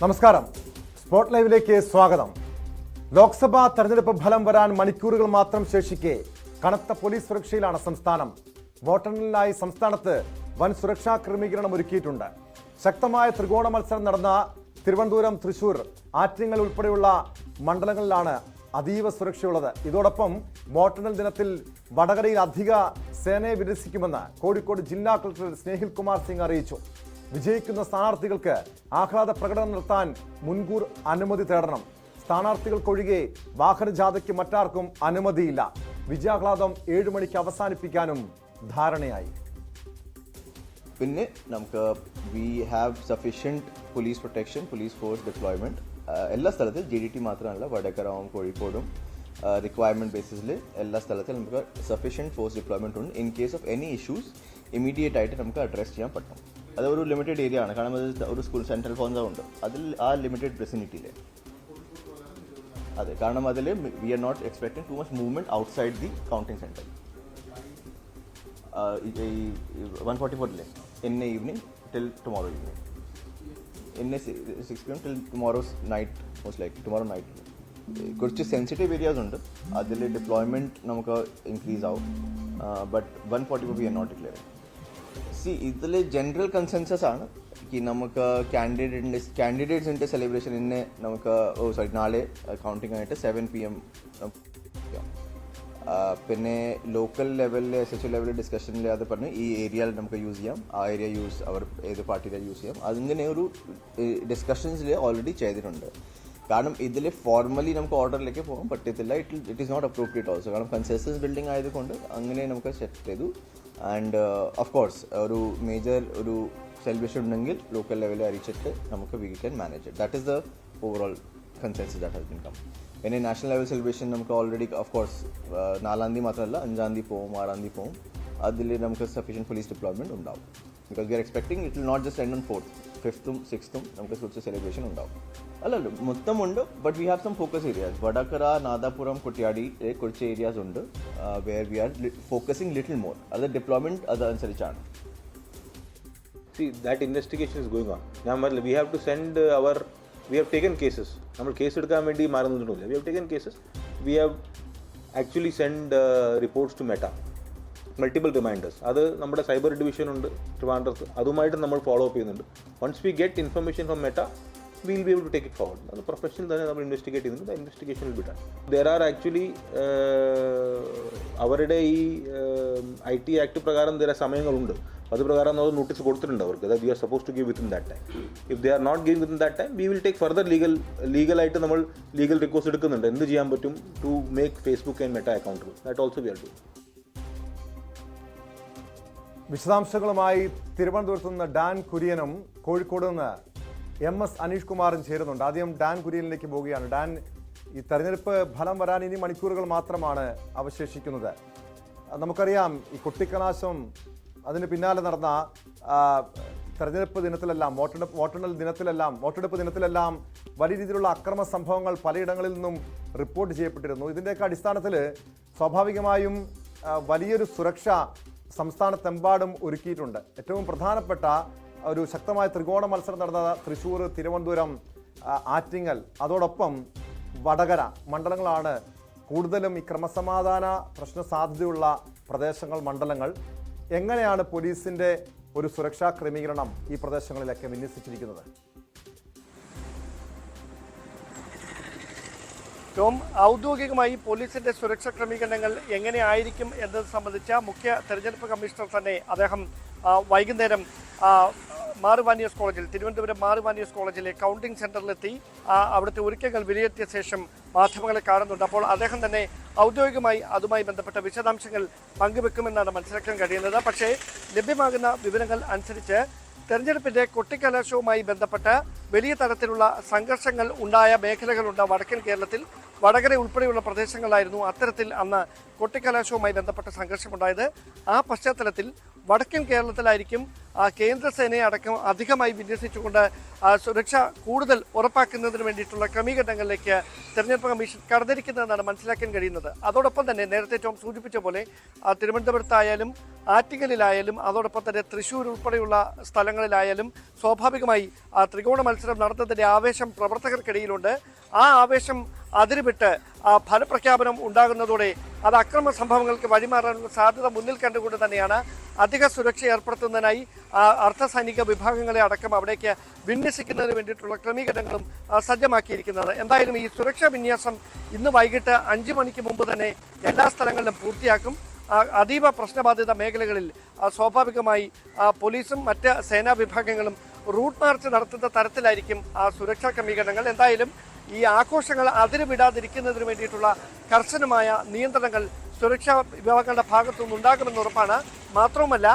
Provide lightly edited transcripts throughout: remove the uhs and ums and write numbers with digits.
നമസ്കാരം. സ്പോട്ട് ലൈവിലേക്ക് സ്വാഗതം. ലോക്സഭാ തെരഞ്ഞെടുപ്പ് ഫലം വരാൻ മണിക്കൂറുകൾ മാത്രം ശേഷിക്കെ കനത്ത പോലീസ് സുരക്ഷയിലാണ് സംസ്ഥാനം. വോട്ടെണ്ണലിനായി സംസ്ഥാനത്ത് വൻ സുരക്ഷാ ക്രമീകരണം ഒരുക്കിയിട്ടുണ്ട്. ശക്തമായ ത്രികോണ മത്സരം നടന്ന തിരുവനന്തപുരം, തൃശൂർ, ആറ്റിങ്ങൽ ഉൾപ്പെടെയുള്ള മണ്ഡലങ്ങളിലാണ് അതീവ സുരക്ഷയുള്ളത്. ഇതോടൊപ്പം വോട്ടെണ്ണൽ ദിനത്തിൽ വടകരയിൽ അധിക സേനയെ വിന്യസിക്കുമെന്ന് കോഴിക്കോട് ജില്ലാ കളക്ടർ സ്നേഹിൽ കുമാർ സിംഗ് അറിയിച്ചു. വിജയിക്കുന്ന സ്ഥാനാർത്ഥികൾക്ക് ആഹ്ലാദ പ്രകടനം നടത്താൻ മുൻകൂർ അനുമതി തേടണം. സ്ഥാനാർത്ഥികൾക്കൊഴികെ വാഹനജാഥയ്ക്ക് മറ്റാർക്കും അനുമതിയില്ല. വിജയാഹ്ലാദം 7 മണിക്ക് അവസാനിപ്പിക്കാനും ധാരണയായി. പിന്നെ നമുക്ക് we have sufficient police protection, police force deployment എല്ലാ സ്ഥലത്തും. GDT മാത്രമല്ല, വടകരവും കോഴിക്കോടും റിക്വയർമെൻറ്റ് ബേസിസിൽ എല്ലാ സ്ഥലത്തും നമുക്ക് സഫീഷ്യൻറ്റ് ഫോഴ്സ് ഡിപ്ലോയ്മെൻറ്റ് ഉണ്ട്. In case of any issues immediate ആയിട്ട് നമുക്ക് അഡ്രസ് ചെയ്യാൻ പറ്റും. അത് ഒരു ലിമിറ്റഡ് ഏരിയ ആണ്, കാരണം അത് ഒരു സ്കൂൾ സെൻട്രൽ ഫോൺസോ ഉണ്ട്, അതിൽ ആ ലിമിറ്റഡ് വിസിനിറ്റിയിൽ. അതെ, കാരണം അതിൽ we are not expecting too much movement outside the counting centre. 144 in the evening till tomorrow evening. In 6 PM till tomorrow's night, most likely tomorrow night. കുറച്ച് സെൻസിറ്റീവ് ഏരിയാസ് ഉണ്ട്, അതിൽ deployment നമുക്ക് ഇൻക്രീസ് ആവും. But 144 we are not declaring. ഇതിൽ general consensus ആണ് നമുക്ക് കാൻഡിഡേറ്റ്സിൻ്റെ celebration ഇന്ന് നമുക്ക് നാളെ കൗണ്ടിങ് ആയിട്ട് 7 PM. പിന്നെ ലോക്കൽ ലെവലിൽ SHO ലെവലിൽ ഡിസ്കഷനിൽ അത് പറഞ്ഞ് ഈ ഏരിയയിൽ നമുക്ക് യൂസ് ചെയ്യാം, ആ ഏരിയ അവർ ഏത് പാർട്ടിയിലെ യൂസ് ചെയ്യാം, അതിങ്ങനെ ഒരു ഡിസ്കഷൻസിൽ ഓൾറെഡി ചെയ്തിട്ടുണ്ട്. കാരണം ഇതിൽ ഫോർമലി നമുക്ക് ഓർഡറിലേക്ക് പോകാൻ പറ്റത്തില്ല. It is not appropriate also, കാരണം കൺസെൻസസ് ബിൽഡിംഗ് ആയതുകൊണ്ട് അങ്ങനെ നമുക്ക് സെറ്റ് ചെയ്തു. ആൻഡ് ഓഫ് കോഴ്സ് ഒരു മേജർ ഒരു സെലിബ്രേഷൻ ഉണ്ടെങ്കിൽ ലോക്കൽ ലെവലിൽ അറിയിച്ചിട്ട് നമുക്ക് we can manage it. That is the overall consensus that has been come. പിന്നെ നാഷണൽ ലെവൽ സെലിബ്രേഷൻ നമുക്ക് ഓൾറെഡി ഓഫ് കോഴ്സ് 4-ാം തീയതി മാത്രമല്ല 5-ാം തീയതി പോവും, 6-ാം തീയതി പോവും. അതിൽ നമുക്ക് സഫീഷ്യൻറ്റ് പോലീസ് ഡിപ്ലോയ്മെൻറ്റ് ഉണ്ടാവും. Because we are expecting it will not just end on 4th, 5th, 6th നമുക്ക് കുറച്ച് സെലിബ്രേഷൻ ഉണ്ടാവും. അല്ലല്ലോ മൊത്തമുണ്ട്, but we have some focus areas. Vadakara, Nadapuram, Kuttiady കുറച്ച് ഏരിയാസ് ഉണ്ട് where we are focusing little more. അത് ഡിപ്ലോയ്മെൻറ്റ് അതനുസരിച്ചാണ്. See, that investigation is going on. Now, we have to send we have taken cases. നമ്മൾ കേസ് എടുക്കാൻ വേണ്ടി മാറി നിന്നിട്ടില്ല. We have taken cases. We have actually sent reports to Meta. Multiple reminders. അത് നമ്മുടെ cyber division ഉണ്ട് ട്രിവാൻഡ്രത്ത്, അതുമായിട്ട് നമ്മൾ ഫോളോ അപ്പ് ചെയ്യുന്നുണ്ട്. Once we get information from Meta we will be able to take it forward. അത് professional തന്നെ നമ്മൾ ഇൻവെസ്റ്റിഗേറ്റ് ചെയ്യുന്നുണ്ട്. Investigation will be done. There are actually അവരുടെ ഈ IT ആക്ട് പ്രകാരം ചില സമയങ്ങളുണ്ട്. അത് പ്രകാരം നമ്മൾ നോട്ടീസ് കൊടുത്തിട്ടുണ്ട് അവർക്ക്. That we are suppose to give within that time. If they are not giving within that time we will take further ലീഗലായിട്ട് നമ്മൾ ലീഗൽ റിക്കോഴ്സ് എടുക്കുന്നുണ്ട്. എന്ത് ചെയ്യാൻ പറ്റും to make Facebook and Meta accountable. That also we are doing. വിശദാംശങ്ങളുമായി തിരുവനന്തപുരത്ത് നിന്ന് Dan കുര്യനും Kozhikode നിന്ന് MS അനീഷ് കുമാറും ചേരുന്നുണ്ട്. ആദ്യം ഡാൻ കുര്യനിലേക്ക് പോവുകയാണ്. ഡാൻ, ഈ തെരഞ്ഞെടുപ്പ് ഫലം വരാൻ ഇനി മണിക്കൂറുകൾ മാത്രമാണ് അവശേഷിക്കുന്നത്. നമുക്കറിയാം ഈ കുട്ടിക്കലാശം, അതിന് പിന്നാലെ നടന്ന തെരഞ്ഞെടുപ്പ് ദിനത്തിലെല്ലാം വോട്ടെടുപ്പ് ദിനത്തിലെല്ലാം വലിയ രീതിയിലുള്ള അക്രമ സംഭവങ്ങൾ പലയിടങ്ങളിൽ നിന്നും റിപ്പോർട്ട് ചെയ്യപ്പെട്ടിരുന്നു. ഇതിൻ്റെയൊക്കെ അടിസ്ഥാനത്തിൽ സ്വാഭാവികമായും വലിയൊരു സുരക്ഷ സംസ്ഥാനത്തെമ്പാടും ഒരുക്കിയിട്ടുണ്ട്. ഏറ്റവും പ്രധാനപ്പെട്ട ഒരു ശക്തമായ ത്രികോണ മത്സരം നടന്ന തൃശ്ശൂർ, തിരുവനന്തപുരം, ആറ്റിങ്ങൽ, അതോടൊപ്പം വടകര മണ്ഡലങ്ങളാണ് കൂടുതലും ഈ ക്രമസമാധാന പ്രശ്ന സാധ്യതയുള്ള മണ്ഡലങ്ങൾ. എങ്ങനെയാണ് പോലീസിൻ്റെ ഒരു സുരക്ഷാ ക്രമീകരണം ഈ പ്രദേശങ്ങളിലൊക്കെ വിന്യസിച്ചിരിക്കുന്നത്? ഔദ്യോഗികമായി പോലീസിന്റെ സുരക്ഷാ ക്രമീകരണങ്ങൾ എങ്ങനെയായിരിക്കും എന്നത് സംബന്ധിച്ച മുഖ്യ തെരഞ്ഞെടുപ്പ് കമ്മീഷണർ തന്നെ അദ്ദേഹം വൈകുന്നേരം തിരുവനന്തപുരം മാർ-ഇവാനിയോസ് കോളേജിലെ കൗണ്ടിംഗ് സെന്ററിലെത്തി അവിടുത്തെ ഒരുക്കങ്ങൾ വിലയിരുത്തിയ ശേഷം മാധ്യമങ്ങളെ കാണുന്നുണ്ട്. അപ്പോൾ അദ്ദേഹം തന്നെ ഔദ്യോഗികമായി അതുമായി ബന്ധപ്പെട്ട വിശദാംശങ്ങൾ പങ്കുവെക്കുമെന്നാണ് മനസ്സിലാക്കാൻ കഴിയുന്നത്. പക്ഷേ ലഭ്യമാകുന്ന വിവരങ്ങൾ അനുസരിച്ച് തെരഞ്ഞെടുപ്പിന്റെ കൊട്ടിക്കലാശവുമായി ബന്ധപ്പെട്ട് വലിയ തരത്തിലുള്ള സംഘർഷങ്ങൾ ഉണ്ടായ മേഖലകളുണ്ട് വടക്കൻ കേരളത്തിൽ. വടകര ഉൾപ്പെടെയുള്ള പ്രദേശങ്ങളിലായിരുന്നു അത്തരത്തിൽ അന്ന് കൊട്ടിക്കലാശവുമായി ബന്ധപ്പെട്ട സംഘർഷമുണ്ടായത്. ആ പശ്ചാത്തലത്തിൽ വടക്കൻ കേരളത്തിലായിരിക്കും കേന്ദ്രസേനയെ അടക്കം അധികമായി വിന്യസിച്ചുകൊണ്ട് സുരക്ഷ കൂടുതൽ ഉറപ്പാക്കുന്നതിന് വേണ്ടിയിട്ടുള്ള ക്രമീകരണങ്ങളിലേക്ക് തെരഞ്ഞെടുപ്പ് കമ്മീഷൻ കടന്നിരിക്കുന്നതെന്നാണ് മനസ്സിലാക്കാൻ കഴിയുന്നത്. അതോടൊപ്പം തന്നെ നേരത്തെ ടോം സൂചിപ്പിച്ച പോലെ തിരുവനന്തപുരത്തായാലും ആറ്റിങ്ങലിലായാലും അതോടൊപ്പം തന്നെ തൃശ്ശൂർ ഉൾപ്പെടെയുള്ള സ്ഥലങ്ങളിലായാലും സ്വാഭാവികമായി ത്രികോണ മത്സരം നടത്തുന്നതിൻ്റെ ആവേശം പ്രവർത്തകർക്കിടയിലുണ്ട്. ആ ആവേശം അതിരുവിട്ട് ഫലപ്രഖ്യാപനം ഉണ്ടാകുന്നതോടെ അത് അക്രമ സംഭവങ്ങൾക്ക് വഴിമാറാനുള്ള സാധ്യത മുന്നിൽ കണ്ടുകൊണ്ട് തന്നെയാണ് അധിക സുരക്ഷ ഏർപ്പെടുത്തുന്നതിനായി അർദ്ധസൈനിക വിഭാഗങ്ങളെ അടക്കം അവിടേക്ക് വിന്യസിക്കുന്നതിന് വേണ്ടിയിട്ടുള്ള ക്രമീകരണങ്ങളും സജ്ജമാക്കിയിരിക്കുന്നത്. എന്തായാലും ഈ സുരക്ഷാ വിന്യാസം ഇന്ന് വൈകിട്ട് 5 മണിക്ക് മുമ്പ് തന്നെ എല്ലാ സ്ഥലങ്ങളിലും പൂർത്തിയാക്കും. അതീവ പ്രശ്നബാധിത മേഖലകളിൽ സ്വാഭാവികമായി പോലീസും മറ്റ് സേനാ വിഭാഗങ്ങളും റൂട്ട് മാർച്ച് നടത്തുന്ന തരത്തിലായിരിക്കും സുരക്ഷാ ക്രമീകരണങ്ങൾ. എന്തായാലും ഈ ആഘോഷങ്ങൾ അതിര് വിടാതിരിക്കുന്നതിന് വേണ്ടിയിട്ടുള്ള കർശനമായ നിയന്ത്രണങ്ങൾ സുരക്ഷാ വിഭാഗങ്ങളുടെ ഭാഗത്തുനിന്ന് ഉണ്ടാകുമെന്ന് ഉറപ്പാണ്. മാത്രവുമല്ല,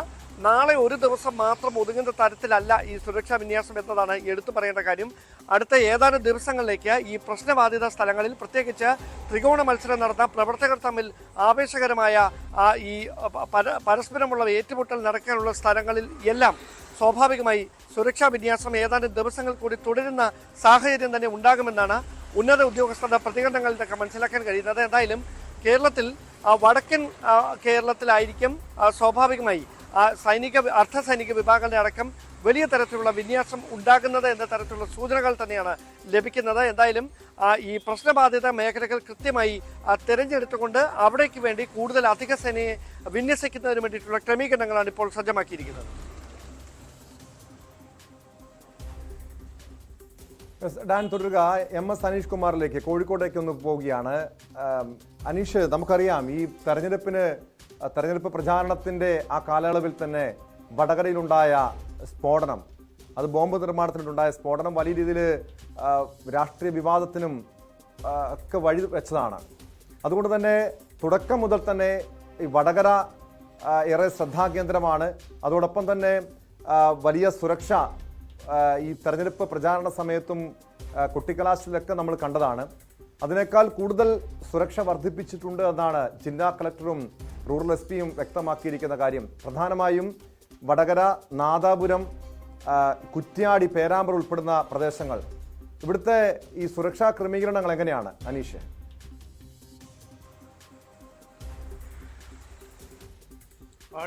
നാളെ ഒരു ദിവസം മാത്രം ഒതുങ്ങുന്ന തരത്തിലല്ല ഈ സുരക്ഷാ വിന്യാസം എന്നതാണ് എടുത്തു പറയേണ്ട കാര്യം. അടുത്ത ഏതാനും ദിവസങ്ങളിലേക്ക് ഈ പ്രശ്നബാധിത സ്ഥലങ്ങളിൽ, പ്രത്യേകിച്ച് ത്രികോണ മത്സരം നടന്ന പ്രവർത്തകർ തമ്മിൽ ആവേശകരമായ ഈ പരസ്പരമുള്ള ഏറ്റുമുട്ടൽ നടക്കാനുള്ള സ്ഥലങ്ങളിൽ എല്ലാം സ്വാഭാവികമായി സുരക്ഷാ വിന്യാസം ഏതാനും ദിവസങ്ങൾ കൂടി തുടരുന്ന സാഹചര്യം തന്നെ ഉണ്ടാകുമെന്നാണ് ഉന്നത ഉദ്യോഗസ്ഥരുടെ പ്രതികരണങ്ങളിൽ നിന്നൊക്കെ മനസ്സിലാക്കാൻ കഴിയുന്നത്. എന്തായാലും കേരളത്തിൽ വടക്കൻ കേരളത്തിലായിരിക്കും സ്വാഭാവികമായി അർദ്ധസൈനിക വിഭാഗങ്ങളുടെ അടക്കം വലിയ തരത്തിലുള്ള വിന്യാസം ഉണ്ടാകുന്നത് എന്ന തരത്തിലുള്ള സൂചനകൾ തന്നെയാണ് ലഭിക്കുന്നത്. എന്തായാലും ഈ പ്രശ്നബാധിത മേഖലകൾ കൃത്യമായി തിരഞ്ഞെടുത്തുകൊണ്ട് അവിടേക്ക് വേണ്ടി കൂടുതൽ അധിക സേനയെ വിന്യസിക്കുന്നതിന് വേണ്ടിയിട്ടുള്ള ക്രമീകരണങ്ങളാണ് ഇപ്പോൾ സജ്ജമാക്കിയിരിക്കുന്നത്. ഡാൻ, തുടരുക. MS അനീഷ് കുമാറിലേക്ക്, കോഴിക്കോട്ടേക്ക് ഒന്ന് പോവുകയാണ്. അനീഷ്, നമുക്കറിയാം ഈ തെരഞ്ഞെടുപ്പ് പ്രചാരണത്തിന്റെ ആ കാലയളവിൽ തന്നെ വടകരയിലുണ്ടായ സ്ഫോടനം, അത് ബോംബ് നിർമ്മാണത്തിനുണ്ടായ സ്ഫോടനം വലിയ രീതിയിൽ രാഷ്ട്രീയ വിവാദത്തിനും ഒക്കെ വഴി വെച്ചതാണ്. അതുകൊണ്ട് തന്നെ തുടക്കം മുതൽ തന്നെ ഈ വടകര ഏറെ ശ്രദ്ധാകേന്ദ്രമാണ്. അതോടൊപ്പം തന്നെ വലിയ സുരക്ഷ ഈ തെരഞ്ഞെടുപ്പ് പ്രചാരണ സമയത്തും കൊട്ടിക്കലാശത്തിലൊക്കെ നമ്മൾ കണ്ടതാണ്. അതിനേക്കാൾ കൂടുതൽ സുരക്ഷ വർദ്ധിപ്പിച്ചിട്ടുണ്ട് എന്നാണ് ജില്ലാ കളക്ടറും റൂറൽ SP-യും വ്യക്തമാക്കിയിരിക്കുന്ന കാര്യം. പ്രധാനമായും വടകര, നാദാപുരം, കുറ്റ്യാടി, പേരാമ്പ്ര ഉൾപ്പെടുന്ന പ്രദേശങ്ങൾ. ഇവിടുത്തെ ഈ സുരക്ഷാ ക്രമീകരണങ്ങൾ എങ്ങനെയാണ് അനീഷ്?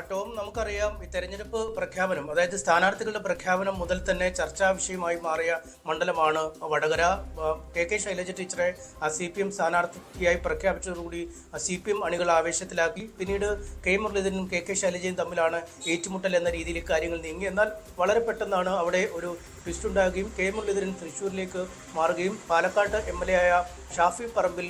ടോം, നമുക്കറിയാം ഈ തെരഞ്ഞെടുപ്പ് പ്രഖ്യാപനം, അതായത് സ്ഥാനാർത്ഥികളുടെ പ്രഖ്യാപനം മുതൽ തന്നെ ചർച്ചാ വിഷയമായി മാറിയ മണ്ഡലമാണ് വടകര. KK ശൈലജ ടീച്ചറെ CPM സ്ഥാനാർത്ഥിയായി പ്രഖ്യാപിച്ചതോടുകൂടി CPM അണികൾ ആവേശത്തിലാക്കി. പിന്നീട് K മുരളീധരനും KK ശൈലജയും തമ്മിലാണ് ഏറ്റുമുട്ടൽ എന്ന രീതിയിൽ കാര്യങ്ങൾ നീങ്ങി. എന്നാൽ വളരെ പെട്ടെന്നാണ് അവിടെ ഒരു ട്വിസ്റ്റ് ഉണ്ടാകുകയും K മുരളീധരൻ തൃശ്ശൂരിലേക്ക് മാറുകയും പാലക്കാട് MLA ആയ ഷാഫി പറമ്പിൽ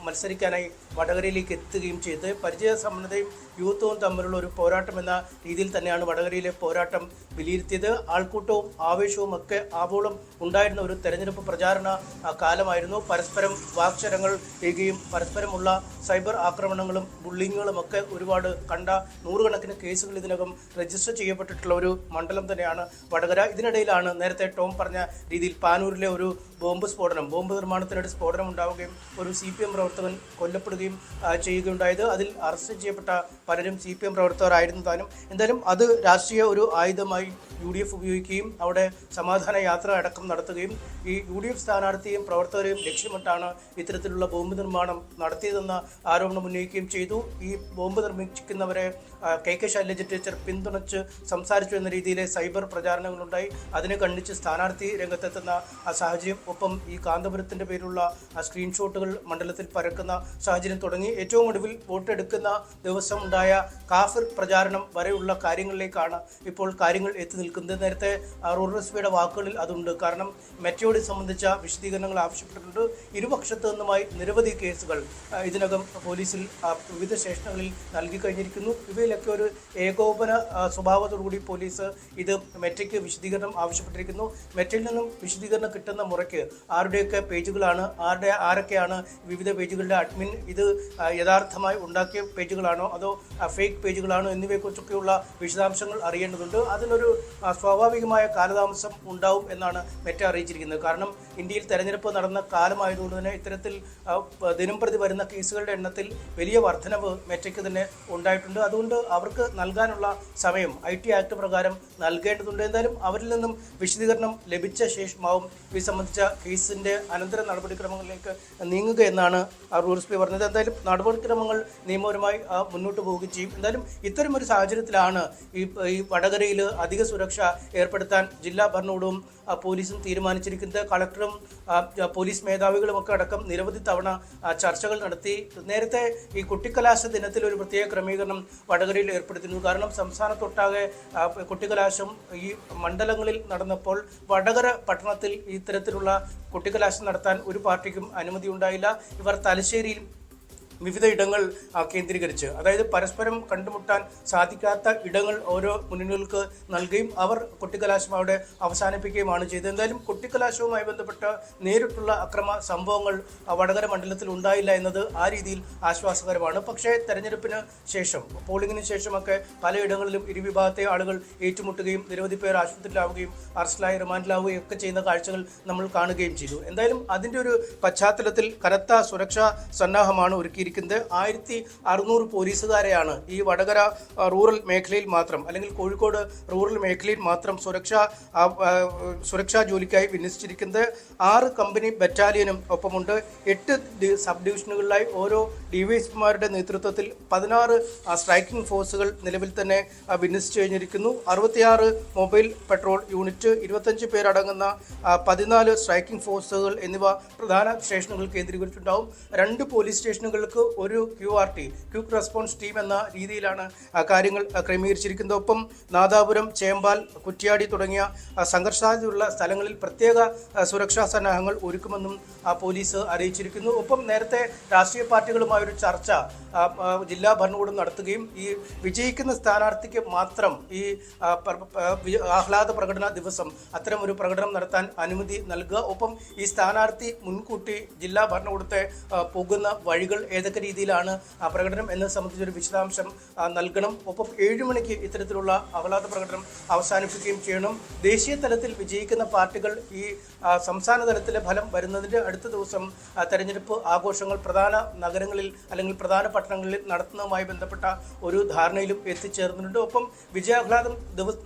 മത്സരിക്കാനായി വടകരയിലേക്ക് എത്തുകയും ചെയ്ത് പരിചയസമ്പന്നതയും യൂത്തും തമ്മിലുള്ള ഒരു പോരാട്ടം എന്ന രീതിയിൽ തന്നെയാണ് വടകരയിലെ പോരാട്ടം വിലയിരുത്തിയത്. ആൾക്കൂട്ടവും ആവേശവും ഒക്കെ ആവോളം ഉണ്ടായിരുന്ന ഒരു തെരഞ്ഞെടുപ്പ് പ്രചാരണ കാലമായിരുന്നു. പരസ്പരം വാക്ചരങ്ങൾ ചെയ്യുകയും പരസ്പരമുള്ള സൈബർ ആക്രമണങ്ങളും ബുള്ളിങ്ങുകളും ഒക്കെ ഒരുപാട് കണ്ട നൂറുകണക്കിന് കേസുകൾ ഇതിനകം രജിസ്റ്റർ ചെയ്യപ്പെട്ടിട്ടുള്ള ഒരു മണ്ഡലം തന്നെയാണ് വടകര. ഇതിനിടയിലാണ് നേരത്തെ ടോം പറഞ്ഞ രീതിയിൽ പാനൂരിലെ ഒരു ബോംബ് നിർമ്മാണത്തിനിടെ സ്ഫോടനം ഉണ്ടാവുകയും ഒരു CPM പ്രവർത്തകൻ കൊല്ലപ്പെടുകയും ചെയ്യുകയുണ്ടായത്. അതിൽ അറസ്റ്റ് ചെയ്യപ്പെട്ട പലരും CPM പ്രവർത്തകരായിരുന്നു താനും. എന്തായാലും അത് രാഷ്ട്രീയ ഒരു ആയുധമായി UDF ഉപയോഗിക്കുകയും അവിടെ സമാധാന യാത്ര അടക്കം നടത്തുകയും ഈ UDF സ്ഥാനാർത്ഥിയെയും പ്രവർത്തകരെയും ലക്ഷ്യമിട്ടാണ് ഇത്തരത്തിലുള്ള ബോംബ് നിർമ്മാണം നടത്തിയതെന്ന ആരോപണം ഉന്നയിക്കുകയും ചെയ്തു. ഈ ബോംബ് നിർമ്മിക്കുന്നവരെ KK ശൈലജ ടീച്ചർ പിന്തുണച്ച് സംസാരിച്ചു എന്ന രീതിയിലെ സൈബർ പ്രചാരണങ്ങളുണ്ടായി. അതിനെ കണ്ടിച്ച് സ്ഥാനാർത്ഥി രംഗത്തെത്തുന്ന സാഹചര്യം, ഒപ്പം ഈ കാന്തപുരത്തിൻ്റെ പേരിലുള്ള സ്ക്രീൻഷോട്ടുകൾ മണ്ഡലത്തിൽ പരക്കുന്ന സാഹചര്യം തുടങ്ങി. ഏറ്റവും ഒടുവിൽ വോട്ടെടുക്കുന്ന ദിവസം ഉണ്ടായ കാഫിർ പ്രചാരണം വരെയുള്ള കാര്യങ്ങളിലേക്കാണ് ഇപ്പോൾ കാര്യങ്ങൾ എത്തി നിൽക്കുന്നത്. നേരത്തെ റൂറൽ SP-യുടെ വാക്കുകളിൽ അതുണ്ട്. കാരണം മെറ്റയോട് സംബന്ധിച്ച വിശദീകരണങ്ങൾ ആവശ്യപ്പെട്ടിട്ടുണ്ട്. ഇരുപക്ഷത്തു നിന്നുമായി നിരവധി കേസുകൾ ഇതിനകം പോലീസിൽ വിവിധ സ്റ്റേഷനുകളിൽ നൽകി കഴിഞ്ഞിരിക്കുന്നു. ഇവയിൽ മേഖലയിലൊക്കെ ഒരു ഏകോപന സ്വഭാവത്തോടുകൂടി പോലീസ് ഇത് മെറ്റയ്ക്ക് വിശദീകരണം ആവശ്യപ്പെട്ടിരിക്കുന്നു. മെറ്റയിൽ നിന്നും വിശദീകരണം കിട്ടുന്ന മുറയ്ക്ക് ആരുടെയൊക്കെ പേജുകളാണ്, ആരൊക്കെയാണ് വിവിധ പേജുകളുടെ അഡ്മിൻ, ഇത് യഥാർത്ഥമായി ഉണ്ടാക്കിയ പേജുകളാണോ അതോ ഫേക്ക് പേജുകളാണോ എന്നിവയെക്കുറിച്ചൊക്കെയുള്ള വിശദാംശങ്ങൾ അറിയേണ്ടതുണ്ട്. അതിനൊരു സ്വാഭാവികമായ കാലതാമസം ഉണ്ടാവും എന്നാണ് മെറ്റ അറിയിച്ചിരിക്കുന്നത്. കാരണം ഇന്ത്യയിൽ തെരഞ്ഞെടുപ്പ് നടന്ന കാലമായതുകൊണ്ട് തന്നെ ഇത്തരത്തിൽ ദിനംപ്രതി വരുന്ന കേസുകളുടെ എണ്ണത്തിൽ വലിയ വർധനവ് മെറ്റയ്ക്ക് തന്നെ ഉണ്ടായിട്ടുണ്ട്. അതുകൊണ്ട് അവർക്ക് നൽകാനുള്ള സമയം IT ആക്ട് പ്രകാരം നൽകേണ്ടതുണ്ട്. എന്തായാലും അവരിൽ നിന്നും വിശദീകരണം ലഭിച്ച ശേഷമാവും ഇത് സംബന്ധിച്ച കേസിൻ്റെ അനന്തര നടപടിക്രമങ്ങളിലേക്ക് നീങ്ങുക എന്നാണ് റൂൾസ് പേ പറഞ്ഞത്. എന്തായാലും നടപടിക്രമങ്ങൾ നിയമപരമായി മുന്നോട്ട് പോവുകയും ചെയ്യും. എന്തായാലും ഇത്തരമൊരു സാഹചര്യത്തിലാണ് ഈ വടകരയിൽ അധിക സുരക്ഷ ഏർപ്പെടുത്താൻ ജില്ലാ ഭരണകൂടവും പോലീസും തീരുമാനിച്ചിരിക്കുന്നത്. കളക്ടറും പോലീസ് മേധാവികളും ഒക്കെ അടക്കം നിരവധി തവണ ചർച്ചകൾ നടത്തി. നേരത്തെ ഈ കുട്ടിക്കലാശ ദിനത്തിൽ ഒരു പ്രത്യേക ക്രമീകരണം വടകരയിൽ ഏർപ്പെടുത്തിയിരുന്നു. കാരണം സംസ്ഥാനത്തൊട്ടാകെ കുട്ടിക്കലാശം ഈ മണ്ഡലങ്ങളിൽ നടന്നപ്പോൾ വടകര പട്ടണത്തിൽ ഇത്തരത്തിലുള്ള കുട്ടിക്കലാശം നടത്താൻ ഒരു പാർട്ടിക്കും അനുമതി ഉണ്ടായില്ല. ഇവർ തലശ്ശേരിയിൽ വിവിധ ഇടങ്ങൾ കേന്ദ്രീകരിച്ച്, അതായത് പരസ്പരം കണ്ടുമുട്ടാൻ സാധിക്കാത്ത ഇടങ്ങൾ ഓരോ മുന്നണികൾക്ക് നൽകുകയും അവർ കുട്ടിക്കലാശം അവിടെ അവസാനിപ്പിക്കുകയുമാണ് ചെയ്തത്. എന്തായാലും കുട്ടിക്കലാശവുമായി ബന്ധപ്പെട്ട നേരിട്ടുള്ള അക്രമ സംഭവങ്ങൾ വടകര മണ്ഡലത്തിൽ ഉണ്ടായില്ല എന്നത് ആ രീതിയിൽ ആശ്വാസകരമാണ്. പക്ഷേ തെരഞ്ഞെടുപ്പിന് ശേഷം, പോളിംഗിന് ശേഷമൊക്കെ പലയിടങ്ങളിലും ഇരുവിഭാഗത്തെ ആളുകൾ ഏറ്റുമുട്ടുകയും നിരവധി പേർ ആശുപത്രിയിലാവുകയും അറസ്റ്റിലായി റിമാൻഡിലാവുകയും ഒക്കെ ചെയ്യുന്ന കാഴ്ചകൾ നമ്മൾ കാണുകയും ചെയ്തു. എന്തായാലും അതിൻ്റെ ഒരു പശ്ചാത്തലത്തിൽ കനത്ത സുരക്ഷാ സന്നാഹമാണ് ഒരുക്കിയിരിക്കുന്നത്. 1600 പോലീസുകാരെയാണ് ഈ വടകര റൂറൽ മേഖലയിൽ മാത്രം, അല്ലെങ്കിൽ കോഴിക്കോട് റൂറൽ മേഖലയിൽ മാത്രം സുരക്ഷാ ജോലിക്കായി വിന്യസിച്ചിരിക്കുന്നത്. 6 കമ്പനി ബറ്റാലിയനും ഒപ്പമുണ്ട്. 8 സബ് ഡിവിഷനുകളിലായി ഓരോ DYSPമാരുടെ നേതൃത്വത്തിൽ 16 സ്ട്രൈക്കിംഗ് ഫോഴ്സുകൾ നിലവിൽ തന്നെ വിന്യസിച്ചു കഴിഞ്ഞിരിക്കുന്നു. 66 മൊബൈൽ പെട്രോൾ യൂണിറ്റ്, 25 പേരടങ്ങുന്ന 14 സ്ട്രൈക്കിംഗ് ഫോഴ്സുകൾ എന്നിവ പ്രധാന സ്റ്റേഷനുകൾ കേന്ദ്രീകരിച്ചിട്ടുണ്ടാവും. 2 പോലീസ് സ്റ്റേഷനുകൾക്ക് ഒരു QRT, ക്വിക്ക് റെസ്പോൺസ് ടീം എന്ന രീതിയിലാണ് കാര്യങ്ങൾ ക്രമീകരിച്ചിരിക്കുന്നത്. ഒപ്പം നാദാപുരം, ചേമ്പാൽ, കുറ്റ്യാടി തുടങ്ങിയ സംഘർഷാതിയുള്ള സ്ഥലങ്ങളിൽ പ്രത്യേക സുരക്ഷാ സന്നാഹങ്ങൾ ഒരുക്കുമെന്നും പോലീസ് അറിയിച്ചിരിക്കുന്നു. ഒപ്പം നേരത്തെ രാഷ്ട്രീയ പാർട്ടികളുമായൊരു ചർച്ച ജില്ലാ ഭരണകൂടം നടത്തുകയും ഈ വിജയിക്കുന്ന സ്ഥാനാർത്ഥിക്ക് മാത്രം ഈ ആഹ്ലാദ പ്രകടന ദിവസം അത്തരം ഒരു പ്രകടനം നടത്താൻ അനുമതി നൽകുക, ഒപ്പം ഈ സ്ഥാനാർത്ഥി മുൻകൂട്ടി ജില്ലാ ഭരണകൂടത്തെ പോകുന്ന വഴികൾ ഏതൊക്കെ രീതിയിലാണ് പ്രകടനം എന്നത് സംബന്ധിച്ചൊരു വിശദാംശം നൽകണം. ഒപ്പം 7 മണിക്ക് ഇത്തരത്തിലുള്ള ആഹ്ലാദ പ്രകടനം അവസാനിപ്പിക്കുകയും ചെയ്യണം. ദേശീയ തലത്തിൽ വിജയിക്കുന്ന പാർട്ടികൾ ഈ സംസ്ഥാന തലത്തിലെ ഫലം വരുന്നതിൻ്റെ അടുത്ത ദിവസം തെരഞ്ഞെടുപ്പ് ആഘോഷങ്ങൾ പ്രധാന നഗരങ്ങളിൽ അല്ലെങ്കിൽ പ്രധാന പട്ടണങ്ങളിൽ നടത്തുന്നതുമായി ബന്ധപ്പെട്ട ഒരു ധാരണയിലും എത്തിച്ചേർന്നിട്ടുണ്ട്. ഒപ്പം വിജയാഹ്ലാദം